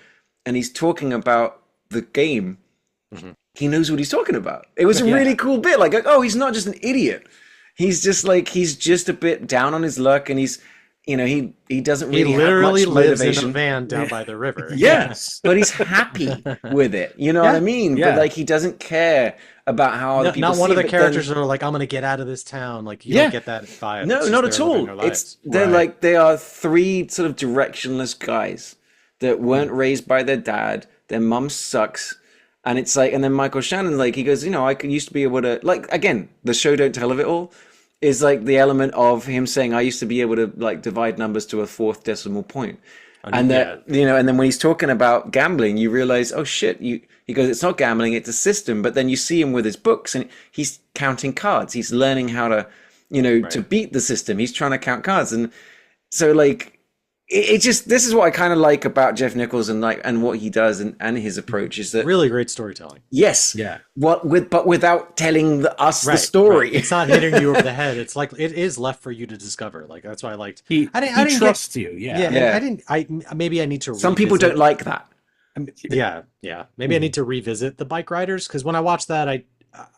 and he's talking about the game. He knows what he's talking about. It was a really cool bit. Like, oh, he's not just an idiot. He's just a bit down on his luck, and he's, you know, he doesn't really have much lives motivation. in a van down by the river. Yes, but he's happy with it. You know what I mean? Yeah. But like, he doesn't care about how other people Not one see of the it, but characters then, are like, I'm gonna get out of this town. Like, you don't get that vibe. no, It's just not they're at living all. their It's lives. they are three sort of directionless guys that weren't raised by their dad. Their mum sucks. And it's like, and then Michael Shannon, like, he goes, you know, I used to be able to, like, again, the show don't tell of it all is like the element of him saying, I used to be able to, like, divide numbers to a fourth decimal point. And that, you know, and then when he's talking about gambling, you realize, oh shit, he goes, it's not gambling, it's a system. But then you see him with his books and he's counting cards. He's learning how to, you know, to beat the system. He's trying to count cards. And so, like, it just, this is what I kind of like about Jeff Nichols and what he does and his approach is that Really great storytelling. yes, but without telling us the Right, story. right. It's not hitting you over the head. It's like it is left for you to discover. Like, that's why I liked. He trusts you. Yeah. Maybe I need to. Some people don't like that. Yeah. Maybe I need to revisit the Bike Riders, because when I watched that,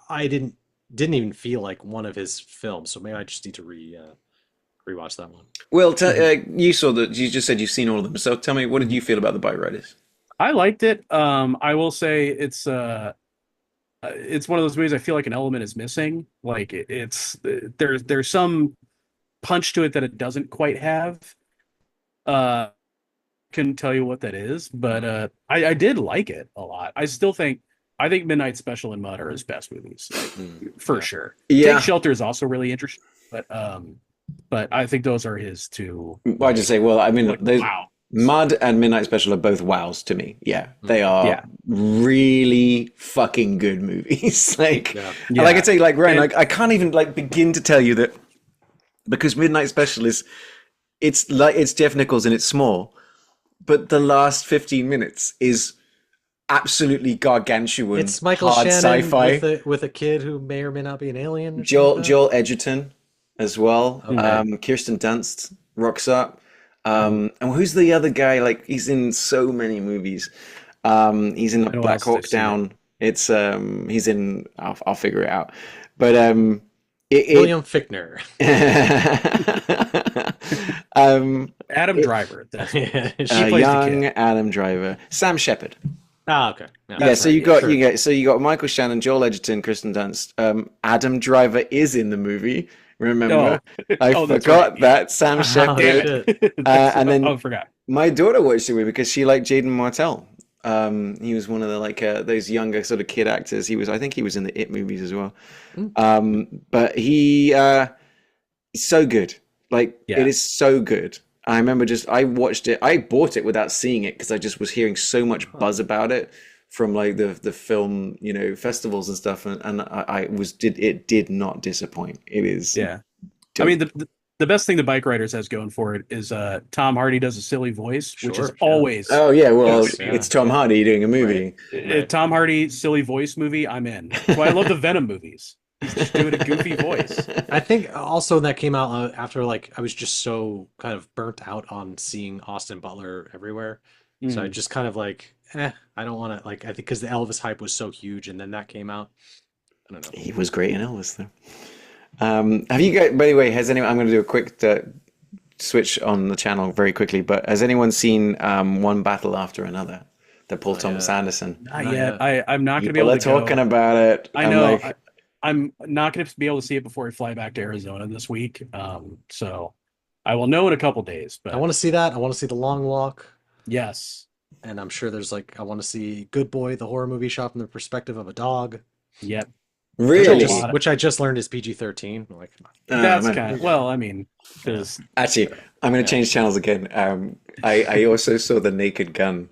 I didn't even feel like one of his films. So maybe I just need to rewatch that one. Well, you saw that. You just said you've seen all of them. So tell me, what did you feel about the Bike Riders? I liked it. I will say it's one of those movies I feel like an element is missing. Like there's some punch to it that it doesn't quite have. Couldn't tell you what that is, but I did like it a lot. I think Midnight Special and Mud are his best movies, for sure. Yeah. Take Shelter is also really interesting, but I think those are his two. I just say, well, I mean, Like, those wow. Mud and Midnight Special are both wows to me. Yeah, they are really fucking good movies. Like, like I say, like Ryan, I can't even like begin to tell you that, because Midnight Special it's Jeff Nichols and it's small, but the last 15 minutes is absolutely gargantuan. It's Michael hard Shannon sci-fi with a kid who may or may not be an alien. Or Joel Edgerton as well. Okay. Kirsten Dunst rocks up. And who's the other guy? Like, he's in so many movies. He's in Black Hawk Down. It's he's in. I'll figure it out. But William Fichtner. Adam Driver. She plays young the kid. Adam Driver. Sam Shepard. Ah, okay. Yeah, Yeah, so right. you got Michael Shannon, Joel Edgerton, Kristen Dunst. Adam Driver is in the movie. Remember, Oh, I oh, that's right. forgot that Sam Oh, Damn Shepard, shit. it. and then I forgot. my daughter watched the movie because she liked Jaden Martell. He was one of the those younger sort of kid actors. I think he was in the It movies as well. Mm. But he's so good. Like Yeah. it is so good. I remember I watched it. I bought it without seeing it because I just was hearing so much buzz about it from like the film, festivals and stuff, and it did not disappoint. It is Yeah. I dope. mean, the best thing the Bike Riders has going for it is Tom Hardy does a silly voice, which is Sure, yeah. always Oh yeah, well, Yes, yeah, it's Tom yeah. Hardy doing a movie. Right. Tom Hardy silly voice movie. I'm in. That's why I love the Venom movies. He's just doing a goofy voice. I think also that came out after like I was just so kind of burnt out on seeing Austin Butler everywhere. So I Mhm. just kind of like, I don't want to like I think because the Elvis hype was so huge and then that came out. I don't know. He was great in Elvis, though. Have you guys? By the way, has anyone? I'm going to do a quick switch on the channel very quickly. But has anyone seen One Battle After Another, the Paul Thomas Anderson? Not Not yet. yet. I'm not going to be People able are to go. talking about it. I I'm know. like, I'm not going to be able to see it before I fly back to Arizona this week. So I will know in a couple days. I But want to see that. I want to see The Long Walk. yes, And I'm sure there's like I want to see Good Boy, the horror movie shot from the perspective of a dog. yep. really? Which I just learned is PG-13. Like, That's man. kind of well. I mean, there's Actually, I'm going to change channels again. I also saw The Naked Gun.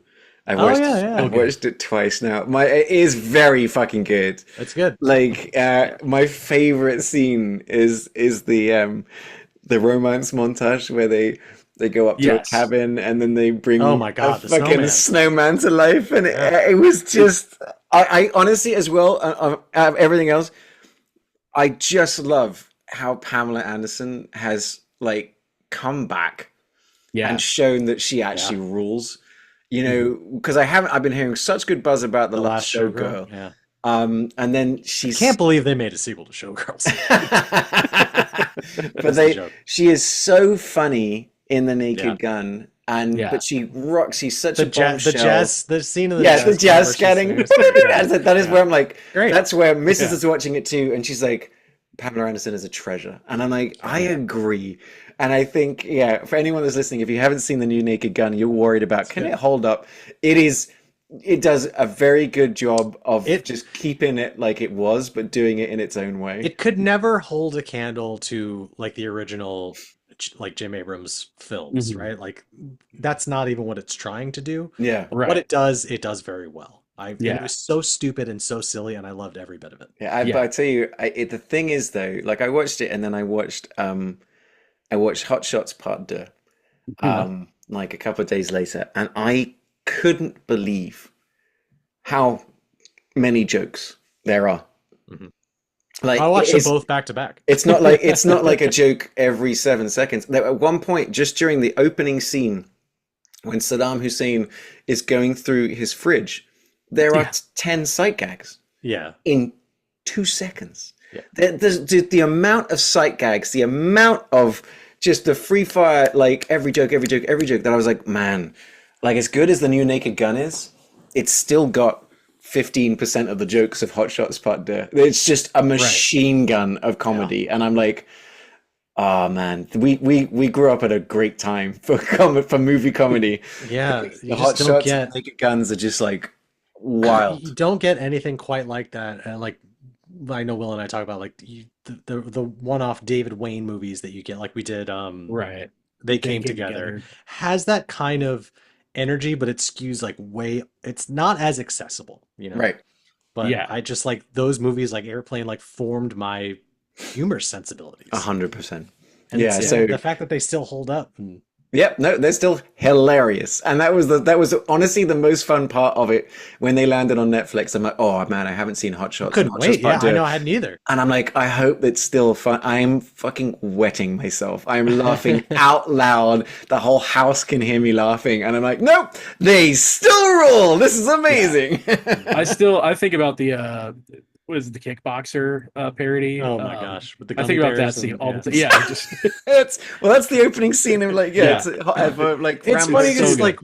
I watched yeah. I've watched it twice now. It is very fucking good. it's good. Like my favorite scene is the romance montage where they go up to Yes. a cabin and then they bring Oh my God, a the fucking snowman to life, and it was just I honestly, as well, out of everything else, I just love how Pamela Anderson has like come back yeah. and shown that she actually rules. Because I've been hearing such good buzz about the last Showgirl. Yeah. And then she's Can't believe they made a sequel to Showgirls. but she is so funny in The Naked Gun, and Yeah. but she rocks. She's such the a bombshell. the scene of the the jazz scene scatting. where she's singing. That is where I'm like, Great. that's where Mrs. Yeah. is watching it too, and she's like, Pamela Anderson is a treasure, and I'm like, I agree. And I think, for anyone that's listening, if you haven't seen the new Naked Gun, you're worried about can it hold up? It does a very good job of just keeping it like it was, but doing it in its own way. It could never hold a candle to like the original, like Jim Abrams films, Mhm. right? Like that's not even what it's trying to do. Yeah. But Right. what it does very well. It was so stupid and so silly, and I loved every bit of it. But I tell you, the thing is though, like I watched it and then I watched Hot Shots Part 2, like a couple of days later, and I couldn't believe how many jokes there are. Mhm. Like I watched them both back to back. it's not like a joke every 7 seconds. At one point, just during the opening scene, when Saddam Hussein is going through his fridge, there are 10 sight gags. Yeah. In 2 seconds. Yeah. The amount of sight gags, the amount of just the free fire, like every joke, that I was like, man, like as good as the new Naked Gun is, it's still got 15% of the jokes of Hot Shots Part 2. It's just a machine gun of comedy. And I'm like, oh man, we grew up at a great time for movie comedy. Yeah. The Hot Shots and Naked Guns are just like wild. You don't get anything quite like that. And like I know Will and I talk about like the one-off David Wayne movies that you get, like we did. Right. They Came Together. Has that kind of energy, but it skews like it's not as accessible, Right. But I just like those movies, like Airplane, like formed my humor sensibilities. 100%. And so the fact that they still hold up. And yep, no, they're still hilarious, and that was honestly the most fun part of it when they landed on Netflix. I'm like, oh man, I haven't seen Hot Shots. Couldn't wait. Yeah, I know, I hadn't either. And I'm like, I hope it's still fun. I'm fucking wetting myself. I'm laughing out loud. The whole house can hear me laughing, and I'm like, nope, they still rule. This is amazing. I think about the was the Kickboxer parody. Oh my gosh, with the I gummy think about that bears scene and- all yeah. the time. Yeah, just that's the opening scene of like it's like It's Rambo. funny because so like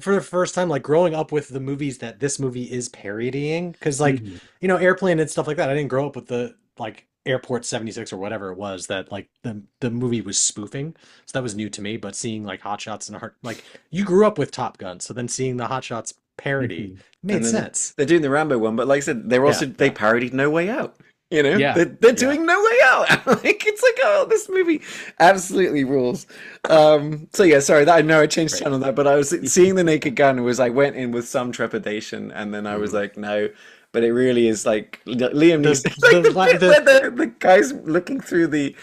for the first time, like growing up with the movies that this movie is parodying, because like Mhm. Airplane and stuff like that. I didn't grow up with the like Airport 76 or whatever it was that like the movie was spoofing, so that was new to me. But seeing like Hot Shots and like you grew up with Top Gun, so then seeing the Hot Shots parody Mhm. made And then sense. They're doing the Rambo one, but like I said, they parodied No Way Out. Yeah. They're doing No Way Out. Like it's like, oh, this movie absolutely rules. So yeah, sorry that I know I changed tone on that, but I was seeing The Naked Gun I went in with some trepidation, and then I was like, no. But it really is like Liam Neeson. It's like the bit where the guy's looking through the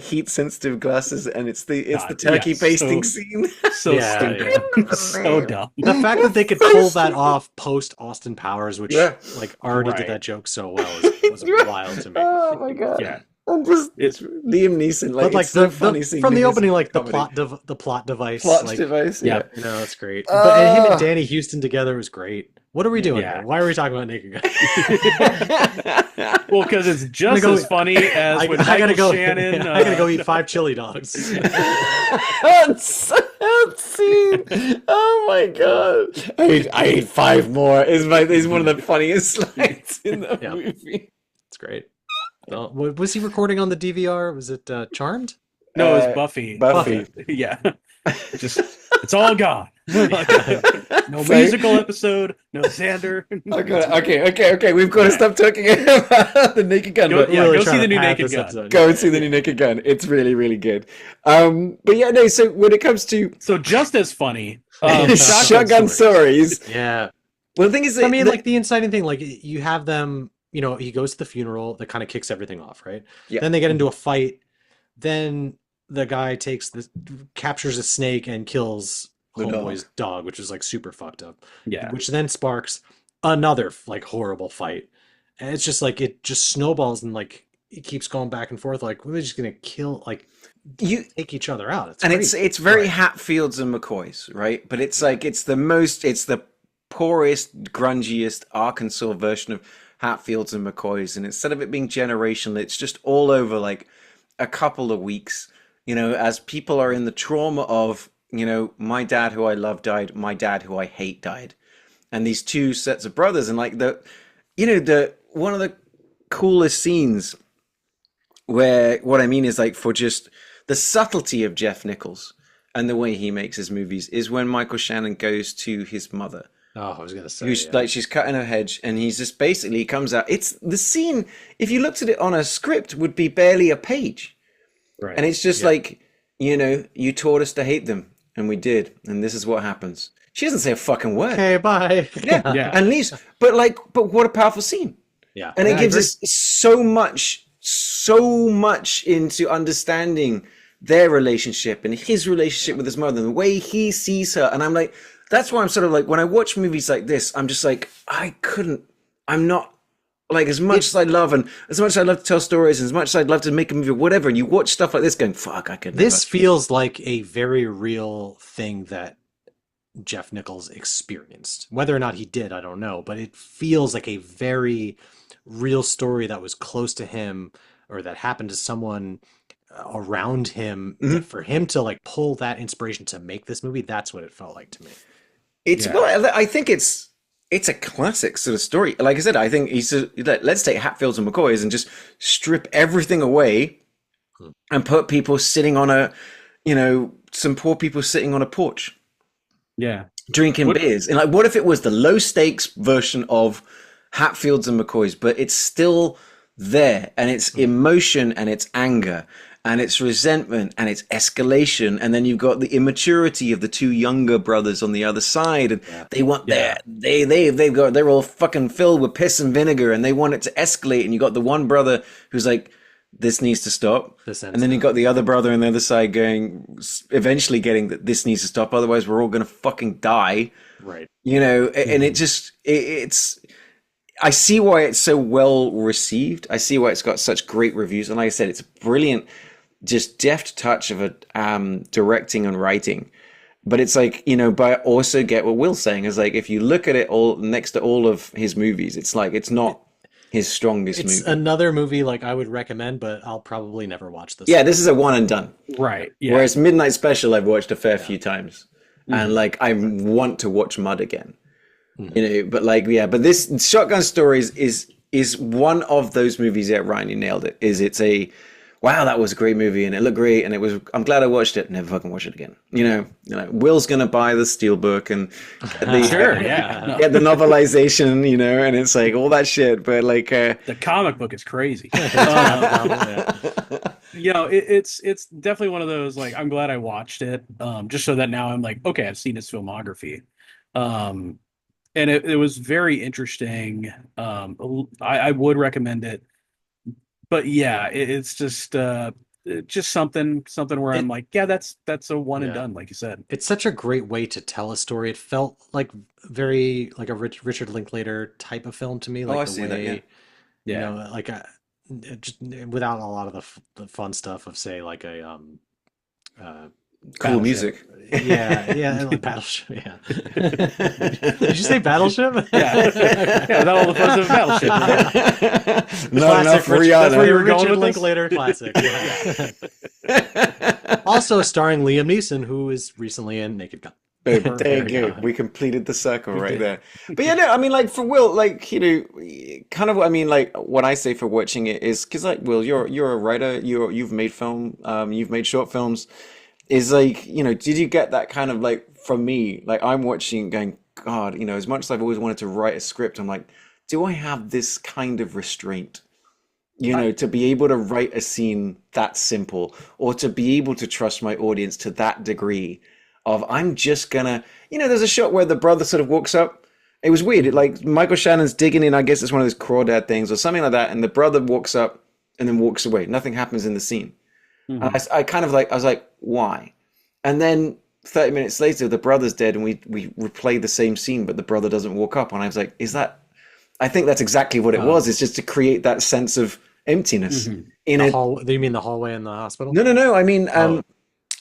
heat sensitive glasses, and it's the turkey basting scene. So Yeah, stupid. So dumb. The fact that they could pull that off post Austin Powers, which Yeah. like already did Right. that joke so well, was wild to me. Oh my god! Yeah. I'm just It's Liam Neeson. Like, But like it's so funny seeing from the Liam opening, Neeson like the comedy. plot device, Plot like device. yeah. Yeah. it's great. But and him Ah. and Danny Houston together was great. What are we doing Yeah. here? Why are we talking about Naked Gun? well, because it's just go- as funny as when I gotta Michael go. Shannon. I gotta go eat 5 chili dogs. That scene. Oh my god! I ate 5 more. Is one of the funniest lines in the Yeah. movie. It's great. Was he recording on the DVR? Was it Charmed? No, it was Buffy. Buffy. Yeah. Just it's all gone. No musical episode. No Xander. Okay. We've got to stop talking about the Naked Gun. Go, but- yeah, Really go trying see the to new pad Naked this Gun. episode. Go and see the new Naked Gun. It's really, really good. But yeah, no. So when it comes to So just as funny. shotgun stories, Yeah. well, the thing is, I mean, like the inciting thing, like you have them, he goes to the funeral that kind of kicks everything off, right? Yeah. Then they get into a fight. Then the guy captures a snake and kills The Homeboy's dog, which is like super fucked up. Yeah. Which then sparks another like horrible fight. And it's just like it just snowballs and like it keeps going back and forth. Like we're just gonna kill, like take each other out. It's and crazy. it's very Right. Hatfields and McCoys, right? But it's like it's the poorest, grungiest Arkansas version of Hatfields and McCoys, and instead of it being generational, it's just all over like a couple of weeks. As people are in the trauma of my dad who I love died, my dad who I hate died, and these two sets of brothers, and like the one of the coolest scenes where what I mean is like for just the subtlety of Jeff Nichols and the way he makes his movies is when Michael Shannon goes to his mother, Oh, I was gonna say who's yeah. like she's cutting her hedge, and he's just basically comes out. It's the scene. If you looked at it on a script, would be barely a page, Right. and it's just like you taught us to hate them, and we did, and this is what happens. She doesn't say a fucking word. Okay, bye. Yeah, Yeah. and leaves. But what a powerful scene. Yeah. And it I gives agree. us so much into understanding their relationship and his relationship with his mother and the way he sees her. And I'm like, that's why I'm sort of like, when I watch movies like this, I'm just like, I'm not like, as much as I love and as much as I love to tell stories and as much as I'd love to make a movie or whatever, and you watch stuff like this going, fuck, I could never. This feels like a very real thing that Jeff Nichols experienced. Whether or not he did, I don't know, but it feels like a very real story that was close to him or that happened to someone around him. Mhm. For him to like pull that inspiration to make this movie, that's what it felt like to me. It's Yeah. well, I think it's a classic sort of story. Like I said, I think let's take Hatfields and McCoys and just strip everything away and put people sitting on some poor people sitting on a porch Yeah. drinking beers. And like, what if it was the low stakes version of Hatfields and McCoys, but it's still there, and it's emotion and it's anger and it's resentment and it's escalation, and then you've got the immaturity of the two younger brothers on the other side, and they want they're all fucking filled with piss and vinegar, and they want it to escalate, and you got the one brother who's like, this needs to stop, and then you got the other brother on the other side going, eventually getting that this needs to stop, otherwise we're all gonna fucking die, Right. and it just it's I see why it's so well received. I see why it's got such great reviews. And like I said, it's a brilliant, just deft touch of a directing and writing. But it's like, but I also get what Will's saying is like, if you look at it all next to all of his movies, it's like, it's not his strongest It's movie. another movie like I would recommend, but I'll probably never watch this. Yeah, this is a one and done. Right. Yeah. Whereas Midnight Special, I've watched a fair few times, and like I want to watch Mud again. But like, but this Shotgun Stories is one of those movies. Yeah, Ryan, you nailed it. It's a wow, that was a great movie, and it looked great, and I'm glad I watched it. Never fucking watch it again. Will's gonna buy the Steelbook and Sure, yeah. get the novelization, and it's like all that shit. But like, the comic book is crazy. It's definitely one of those, like, I'm glad I watched it, just so that now I'm like, okay, I've seen his filmography. And it was very interesting. I would recommend it. But yeah, it's just something where I'm like, yeah, that's a one and done, like you said. It's such a great way to tell a story. It felt like very like a Richard Linklater type of film to me, like I the see way, that, like just without a lot of the fun stuff of say like a cool Battleship. music. Yeah, like Battleship. Yeah. Did you say Battleship? Without all the fun of Battleship. Not enough Classic Rihanna. That's where your Going Richard with this? Linklater classic. Yeah. Also starring Liam Neeson, who is recently in Naked Gun. Boom, there you go. We completed the circle right there. But yeah, no, I mean, like for Will, like kind of. I mean, like what I say for watching it is because, like, Will, you're a writer. You've made film. You've made short films. Is like, did you get that kind of like from me? Like I'm watching, going, God, as much as I've always wanted to write a script, I'm like, do I have this kind of restraint? To be able to write a scene that simple, or to be able to trust my audience to that degree. Of I'm just gonna, there's a shot where the brother sort of walks up. It was weird. Like Michael Shannon's digging in. I guess it's one of those crawdad things or something like that. And the brother walks up and then walks away. Nothing happens in the scene. And I kind of like, I was like, why? And then 30 minutes later, the brother's dead, and we replay the same scene, but the brother doesn't walk up. And I was like, I think that's exactly what it was. It's just to create that sense of emptiness in a. Do you mean the hallway in the hospital? No. I mean,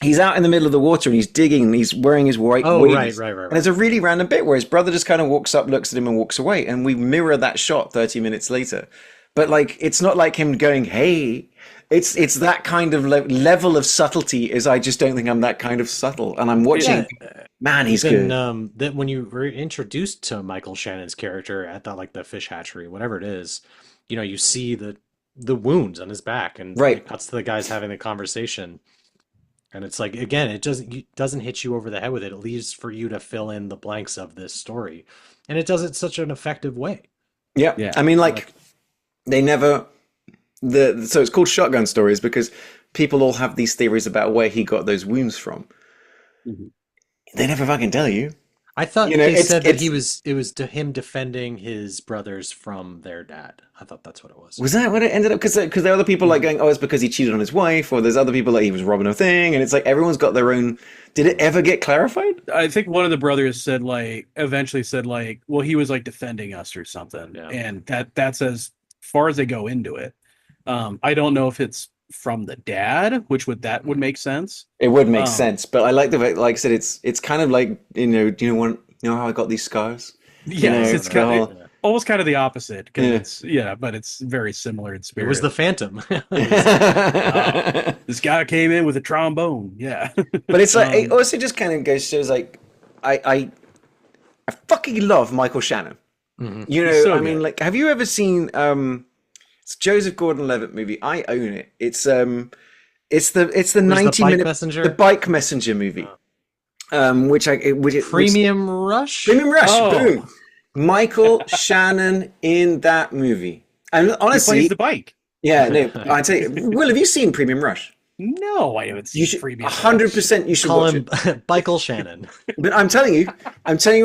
he's out in the middle of the water and he's digging and he's wearing his white waders. Right. And there's a really random bit where his brother just kind of walks up, looks at him and walks away. And we mirror that shot 30 minutes later. But like, it's not like him going, hey, it's that kind of level of subtlety is I just don't think I'm that kind of subtle. And I'm watching, man, he's good. That when you were introduced to Michael Shannon's character at the fish hatchery, whatever it is, you see the wounds on his back and it cuts to the guys having the conversation. And it's like, again, it doesn't hit you over the head with it. It leaves for you to fill in the blanks of this story. And it does it such an effective way. Yeah. I mean, like they never, so it's called Shotgun Stories because people all have these theories about where he got those wounds from. They never fucking tell you. I thought they said that it was to him defending his brothers from their dad. I thought that's what it was. Was that what it ended up? Because there are other people like going, oh, it's because he cheated on his wife, or there's other people like he was robbing a thing, and it's like everyone's got their own. Did it ever get clarified? I think one of the brothers eventually said well, he was like defending us or something, and that's as far as they go into it. I don't know if it's from the dad, which would make sense. It would make sense, but I like the way, like I said, it's kind of like do you know how I got these scars? Yes, it's kind of almost kind of the opposite because but it's very similar in spirit. It was the Phantom. This guy came in with a trombone, but it's like it also just kind of shows like I fucking love Michael Shannon. I mean, like, have you ever seen it's Joseph Gordon-Levitt movie? I own it. It's the 90-minute Messenger? the Bike Messenger movie. Premium Rush? Premium Rush, boom. Michael Shannon in that movie. And honestly, he plays the bike. Yeah, no, I tell you, Will, have you seen Premium Rush? No, I haven't seen Premium Rush. 100% you should Call watch him it. Michael Shannon. But I'm telling you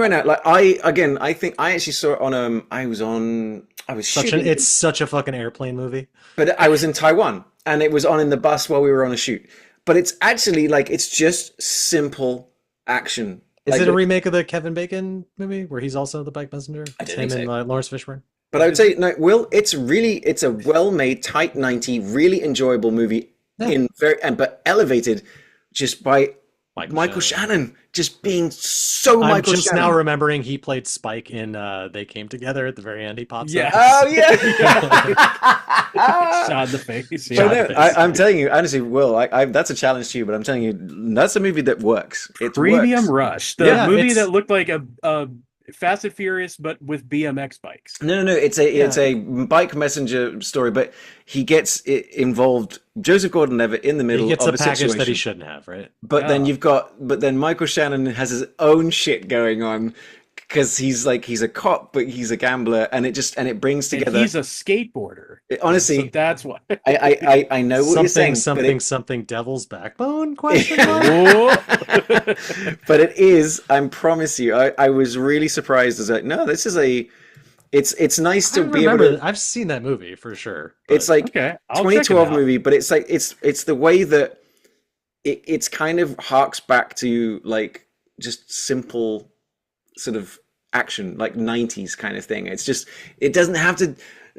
right now, like I think I actually saw it on It's such a fucking airplane movie. But I was in Taiwan and it was on in the bus while we were on a shoot. But it's actually like it's just simple action. Is it a remake of the Kevin Bacon movie where he's also the bike messenger? I didn't think so. And Lawrence Fishburne. But I would say, no, Will, it's a well-made, tight 90, really enjoyable movie, but elevated just by Michael Shannon just being so I'm Michael just Shannon. now remembering he played Spike in They Came Together at the very end. He pops Yes. up. Oh yeah. Shot in the face. But Yeah. no, I'm telling you, honestly, Will, that's a challenge to you, but I'm telling you, that's a movie that works. It Premium works. Rush, the Yeah, movie it's- that looked like a Fast and Furious, but with BMX bikes. No, it's a bike messenger story, but he gets involved. Joseph Gordon-Levitt in the middle He gets of a a package situation. that he shouldn't have, right? But then Michael Shannon has his own shit going on because he's a cop, but he's a gambler, and it brings together. And he's a skateboarder. Honestly, So that's why. I know what you're saying. Something Devil's Backbone? Question mark? But it is. I promise you. I was really surprised. I was like, no, this is a. It's nice to be able to. I've seen that movie for sure. It's like Okay, I'll 2012 check it out. movie, but it's like it's the way that it's kind of harks back to like just simple sort of action, like 90s kind of thing. It's just it doesn't have to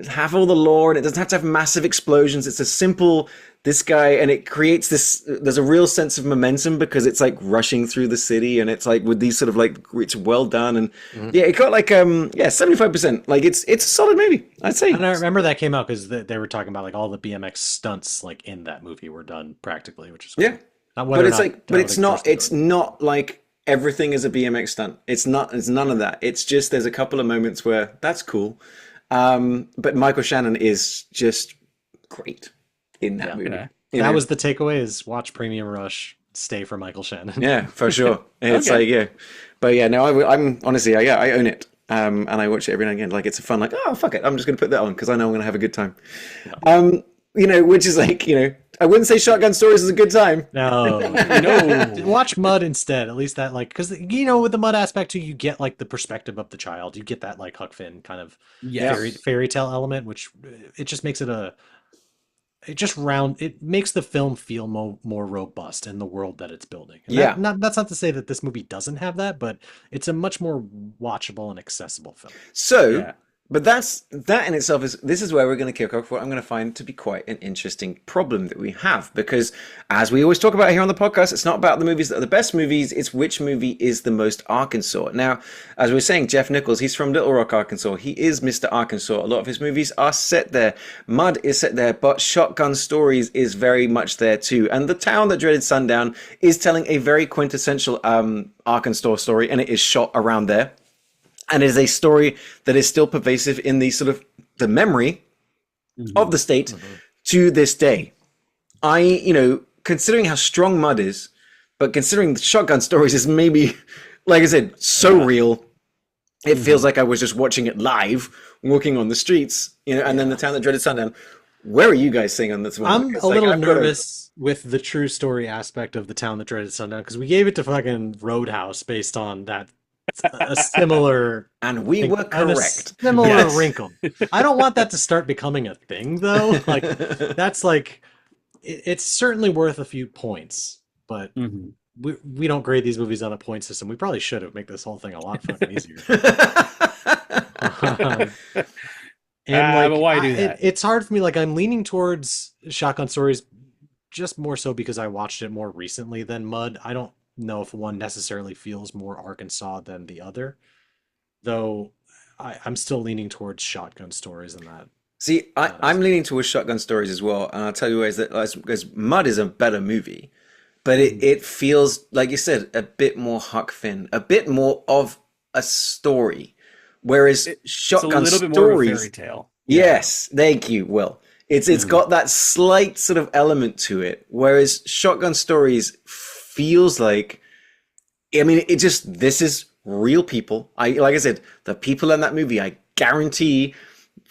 have all the lore, and it doesn't have to have massive explosions. It's a simple this guy, and it creates this. There's a real sense of momentum because it's like rushing through the city, and it's like with these sort of like it's well done, and yeah, it got like 75%. Like it's a solid movie, I'd say. And I remember that came out because they were talking about like all the BMX stunts like in that movie were done practically, which is cool. Yeah, Not but whether or it's not like, but it's not. Kirsten It's not like everything is a BMX stunt. It's not. It's none of that. It's just there's a couple of moments where that's cool. But Michael Shannon is just great in that movie. Okay. You that know? was the takeaway: is watch Premium Rush, stay for Michael Shannon. Yeah, for sure. It's Okay. like but yeah, no, I'm honestly, I own it, and I watch it every now and again. Like it's a fun, like fuck it, I'm just gonna put that on because I know I'm gonna have a good time. Which is like I wouldn't say Shotgun Stories is a good time. No, No. watch Mud instead. At least that, like, because with the Mud aspect too, you get like the perspective of the child. You get that like Huck Finn kind of Yes. fairy tale element, which it just makes it makes the film feel more robust in the world that it's building. And Yeah. that's not to say that this movie doesn't have that, but it's a much more watchable and accessible film. So, Yeah. but that in itself this is where we're going to kick off what I'm going to find to be quite an interesting problem that we have, because as we always talk about here on the podcast, it's not about the movies that are the best movies, it's which movie is the most Arkansas. Now, as we were saying, Jeff Nichols, he's from Little Rock, Arkansas. He is Mr. Arkansas. A lot of his movies are set there. Mud is set there, but Shotgun Stories is very much there too. And The Town That Dreaded Sundown is telling a very quintessential Arkansas story, and it is shot around there. And it is a story that is still pervasive in the sort of the memory of the state to this day. Considering how strong Mud is, but considering the Shotgun Stories is maybe, like I said, so real, it feels like I was just watching it live, walking on the streets, and then The Town That Dreaded Sundown. Where are you guys seeing on this one? I'm Because, a little I've got nervous with the true story aspect of The Town That Dreaded Sundown because we gave it to fucking Roadhouse based on that a similar and we were and a correct. similar Yes. wrinkle. I don't want that to start becoming a thing though. Like that's like it's certainly worth a few points, but Mhm. we don't grade these movies on a point system. We probably should have make this whole thing a lot fucking easier. But why do that? It's hard for me. Like I'm leaning towards Shotgun Stories, just more so because I watched it more recently than Mud. I don't know if one necessarily feels more Arkansas than the other, though. I'm still leaning towards Shotgun Stories in that. See, I'm leaning towards Shotgun Stories as well, and I'll tell you ways that as Mud is a better movie, but it feels like you said a bit more Huck Finn, a bit more of a story, whereas It's a Shotgun little bit more of a Stories, fairy tale. yes, thank you, Will. It's got that slight sort of element to it, whereas Shotgun Stories feels like, this is real people. Like I said, the people in that movie, I guarantee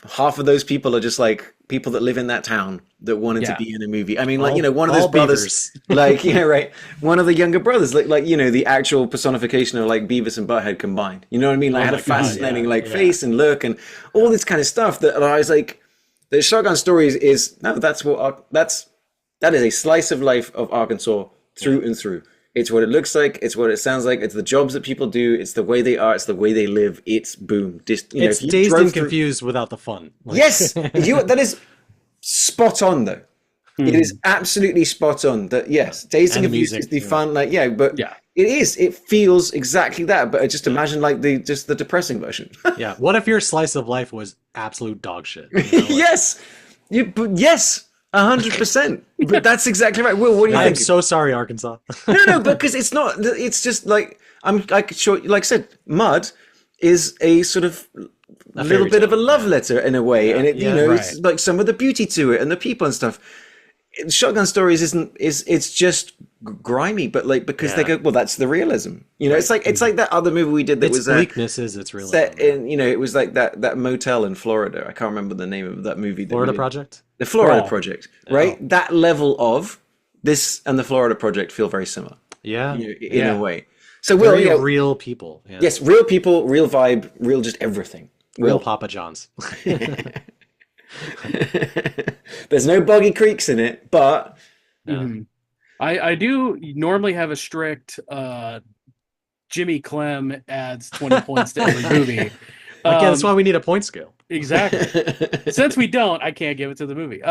half of those people are just like people that live in that town that wanted to Yeah. be in a movie. I mean, one of All those brothers, right, one of the younger brothers, the actual personification of like Beavis and Butthead combined. You know what I mean? Like had a my God, fascinating yeah, face and look and all this kind of stuff that I was like, the Shotgun Stories that is a slice of life of Arkansas through and through. It's what it looks like. It's what it sounds like. It's the jobs that people do. It's the way they are. It's the way they live. It's boom. Just, It's if you dazed drove and through- confused without the fun. Like, Yes, that is spot on though. It is absolutely spot on. That yes, Dazing of Youth is the fun, like but it is. It feels exactly that, but just imagine like the depressing version. Yeah. What if your slice of life was absolute dog shit? Yes, yes. 100%. But that's exactly right. Will, what do you think? I'm so sorry, Arkansas. No, because it's not. It's just like like I said, Mud is a sort of little bit of a love letter in a way, and it's like some of the beauty to it and the people and stuff. Shotgun Stories it's just grimy, but like because they go, well, that's the realism. It's like that other movie we did that was bleakness is its realism. Set in, it was like that motel in Florida. I can't remember the name of that movie. Florida Project. The Florida Project, right? Oh. That level of this and the Florida Project feel very similar. Yeah, in a way. So real people. Yeah. Yes, real people, real vibe, real just everything. Real Papa John's. There's no boggy creeks in it, but I do normally have a strict Jimmy Clem adds 20 points to every movie. Again, that's why we need a point scale. Exactly. Since we don't, I can't give it to the movie.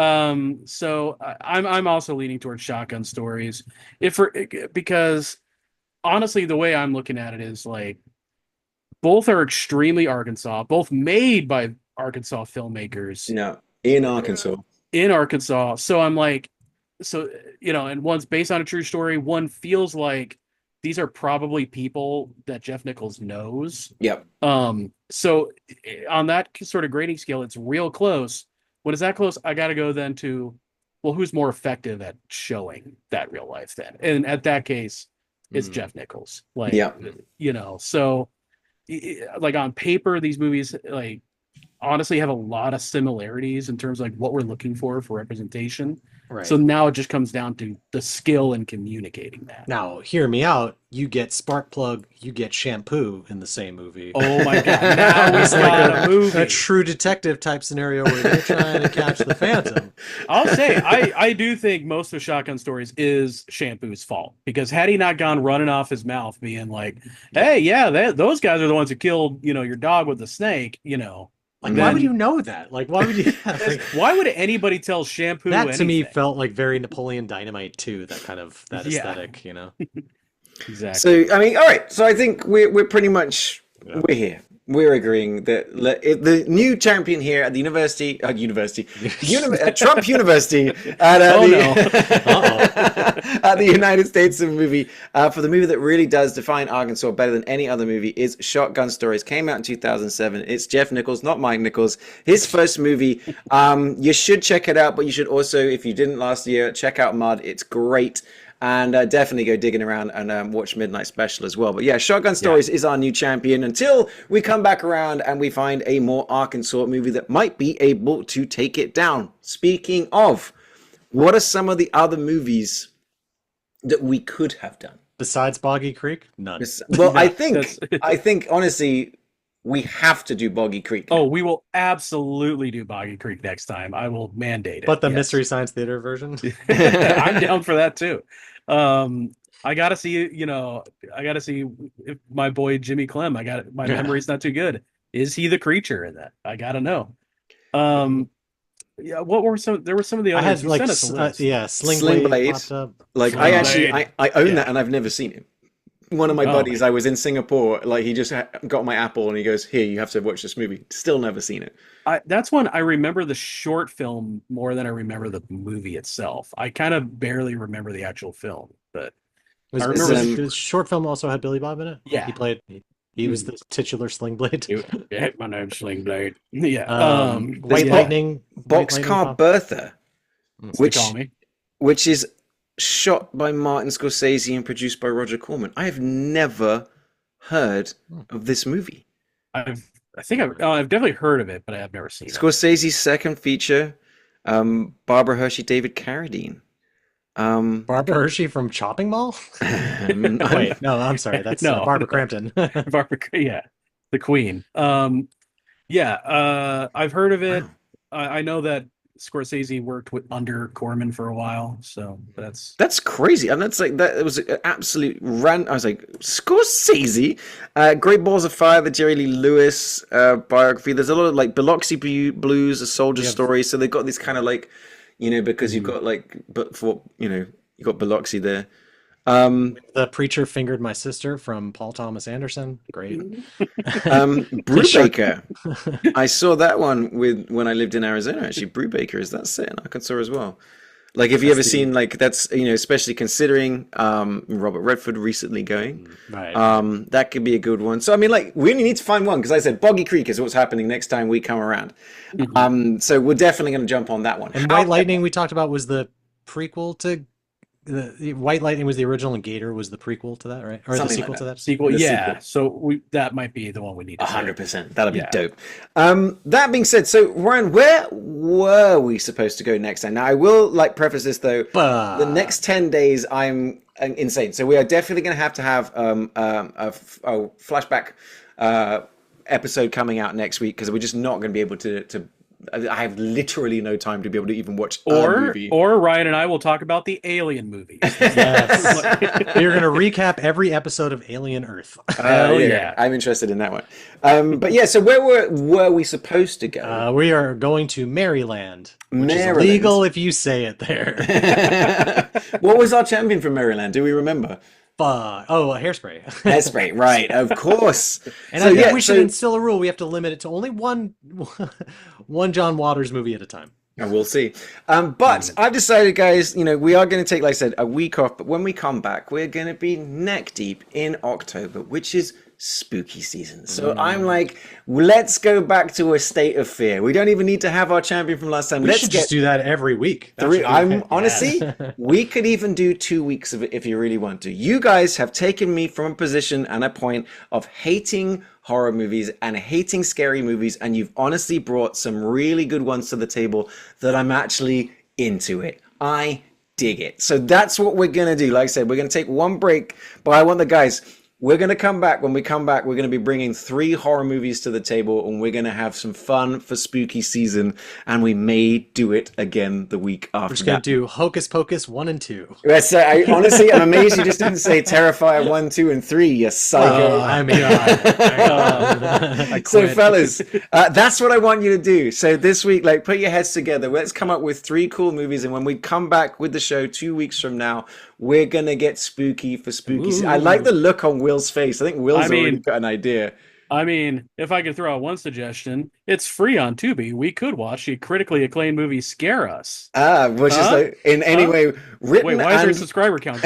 So I'm also leaning towards Shotgun Stories, because honestly, the way I'm looking at it is like both are extremely Arkansas, both made by Arkansas filmmakers. No, in Arkansas. So I'm like, and one's based on a true story. One feels like these are probably people that Jeff Nichols knows. Yep. So on that sort of grading scale, it's real close. When it's that close, I got to go then to, well, who's more effective at showing that real life then? And at that case, it's Jeff Nichols. Like, so like on paper, these movies like honestly have a lot of similarities in terms of like what we're looking for representation. Right. So now it just comes down to the skill in communicating that. Now, hear me out. You get spark plug, you get shampoo in the same movie. Oh my god! Now we got a movie, a true detective type scenario where they're trying to catch the Phantom. I'll say I do think most of Shotgun Stories is Shampoo's fault, because had he not gone running off his mouth, being like, "Hey, those guys are the ones who killed your dog with the snake," Like, why would you know that? Like, why would you? Why would anybody tell Shampoo that? Anything? To me, felt like very Napoleon Dynamite too. That kind of aesthetic, Exactly. So I mean, all right. So I think we're pretty much we're here. We're agreeing that the new champion here at the Trump University at, at the United States of Movie for the movie that really does define Arkansas better than any other movie is Shotgun Stories. Came out in 2007. It's Jeff Nichols, not Mike Nichols. His first movie. You should check it out, but you should also, if you didn't last year, check out Mud. It's great. And definitely go digging around and watch Midnight Special as well. But yeah, Shotgun Stories is our new champion until we come back around and we find a more Arkansas movie that might be able to take it down. Speaking of, what are some of the other movies that we could have done? Besides Boggy Creek? None. Well, I think honestly, we have to do Boggy Creek now. Oh, we will absolutely do Boggy Creek next time. I will mandate it. But the Mystery Science Theater version? I'm down for that too. I gotta see, if my boy Jimmy Clem. My memory's not too good. Is he the creature in that? I gotta know. What were some? There were some of the others. I had Sling Blade. Like I own that, and I've never seen it. One of my buddies, I was in Singapore, like he just got my Apple and he goes, "Here, you have to watch this movie." Still never seen it. That's one I remember the short film more than I remember the movie itself. I kind of barely remember the actual film, but I remember the short film also had Billy Bob in it. Yeah, he was the titular Sling Blade. Yeah, my name's Sling Blade. Yeah, White Lightning, Boxcar Bertha, which is shot by Martin Scorsese and produced by Roger Corman. I have never heard of this movie. I've definitely heard of it, but I have never seen it. Scorsese's second feature, Barbara Hershey, David Carradine. Barbara Hershey from Chopping Mall? Wait, no, I'm sorry. That's Barbara Crampton. The Queen. I've heard of it. Wow. I know that Scorsese worked under Corman for a while, so that's crazy, and that was an absolute rant. I was like, Scorsese, Great Balls of Fire, the Jerry Lee Lewis biography. There's a lot of like Biloxi Blues, a soldier story. So they've got this kind of like, because you've got you got Biloxi there. The Preacher Fingered My Sister from Paul Thomas Anderson. Great. Brubaker. I saw that one when I lived in Arizona. Actually, Brubaker, is that set in Arkansas as well? Like, have you ever seen, like, that's, especially considering Robert Redford recently going, Right. that could be a good one. So, I mean, like, we only need to find one, because I said Boggy Creek is what's happening next time we come around. So we're definitely going to jump on that one. And White Lightning we talked about was the prequel to the White Lightning was the original, and Gator was the prequel to that, right? Or Something the sequel like to that? Sequel, The yeah. sequel. So that might be the one we need to 100%. That'll be Yeah. dope. That being said, so Ryan, where were we supposed to go next time? Now, I will preface this though. The next 10 days, I'm insane. So we are definitely going to have a flashback episode coming out next week, because we're just not going to be able to. I have literally no time to be able to even watch a movie. Or Ryan and I will talk about the Alien movies. Yes. You're going to recap every episode of Alien Earth. Hell yeah. I'm interested in that one. But yeah, so where were we supposed to go? We are going to Maryland, which Maryland. is legal if you say it there. What was our champion from Maryland? Do we remember? Hairspray. Hairspray, right? Of course. And I think we should instill a rule. We have to limit it to only one John Waters movie at a time. And we'll see. But I've decided, guys, we are going to take, like I said, a week off. But when we come back, we're going to be neck deep in October, which is spooky season. So I'm like, let's go back to a state of fear. We don't even need to have our champion from last time. We should just do that every week. Honestly, we could even do 2 weeks of it if you really want to. You guys have taken me from a position and a point of hating horror movies and hating scary movies, and you've honestly brought some really good ones to the table that I'm actually into it. I dig it. So that's what we're going to do. Like I said, we're going to take one break, but I want the guys... We're going to come back. When we come back, we're going to be bringing 3 horror movies to the table, and we're going to have some fun for spooky season, and we may do it again the week after. We're just going to do Hocus Pocus 1 and 2. Yes, I honestly, I'm amazed you just didn't say Terrifier 1, 2, and 3, you psycho. So, fellas, that's what I want you to do. So this week, put your heads together. Let's come up with 3 cool movies, and when we come back with the show 2 weeks from now, we're going to get spooky for spooky season. I like the look on Will's face. I think Will's already got an idea. I mean, if I could throw out one suggestion, it's free on Tubi. We could watch the critically acclaimed movie Scare Us. Which is in any way written. Wait, why is there a subscriber count?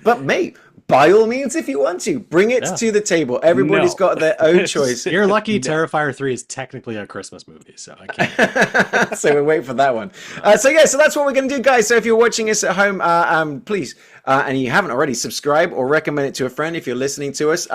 But mate, by all means, if you want to, bring it to the table. Everybody's got their own choice. You're lucky Terrifier 3 is technically a Christmas movie, so I can't. So we'll wait for that one. So that's what we're going to do, guys. So if you're watching us at home, please, and you haven't already, subscribe or recommend it to a friend if you're listening to us.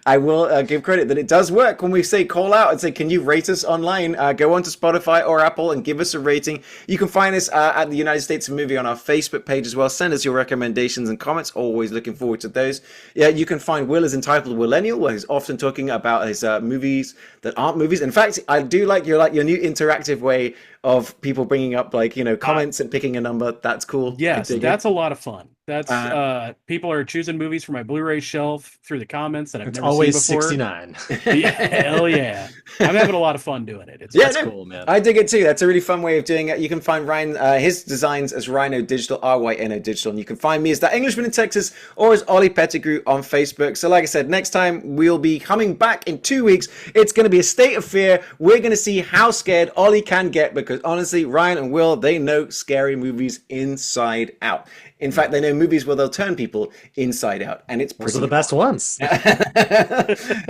I will give credit that it does work when we say call out and say, can you rate us online? Go on to Spotify or Apple and give us a rating. You can find us at the United States of Movie on our Facebook page as well. Send us your recommendations and comments. Always looking forward to those. Yeah, you can find Will as entitled Willennial, where he's often talking about his movies that aren't movies. In fact, I do like your new interactive way of people bringing up comments and picking a number. That's cool. Yes, that's a lot of fun. That's people are choosing movies for my Blu-ray shelf through the comments that I've never always seen before. 69. Yeah, hell yeah. I'm having a lot of fun doing it. That's cool, man. I dig it too. That's a really fun way of doing it. You can find Ryan, his designs as Rhino Digital, RYNO Digital, and you can find me as That Englishman in Texas or as Ollie Pettigrew on Facebook. So like I said, next time we'll be coming back in 2 weeks. It's going to be a state of fear. We're going to see how scared Ollie can get, because honestly, Ryan and Will, they know scary movies inside out. In fact, they know movies where they'll turn people inside out, and it's Those are the best ones.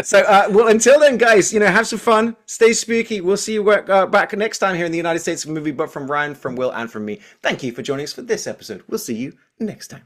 So, well, until then, guys, have some fun, stay spooky. We'll see you back next time here in the United States of Movie, but from Ryan, from Will, and from me. Thank you for joining us for this episode. We'll see you next time.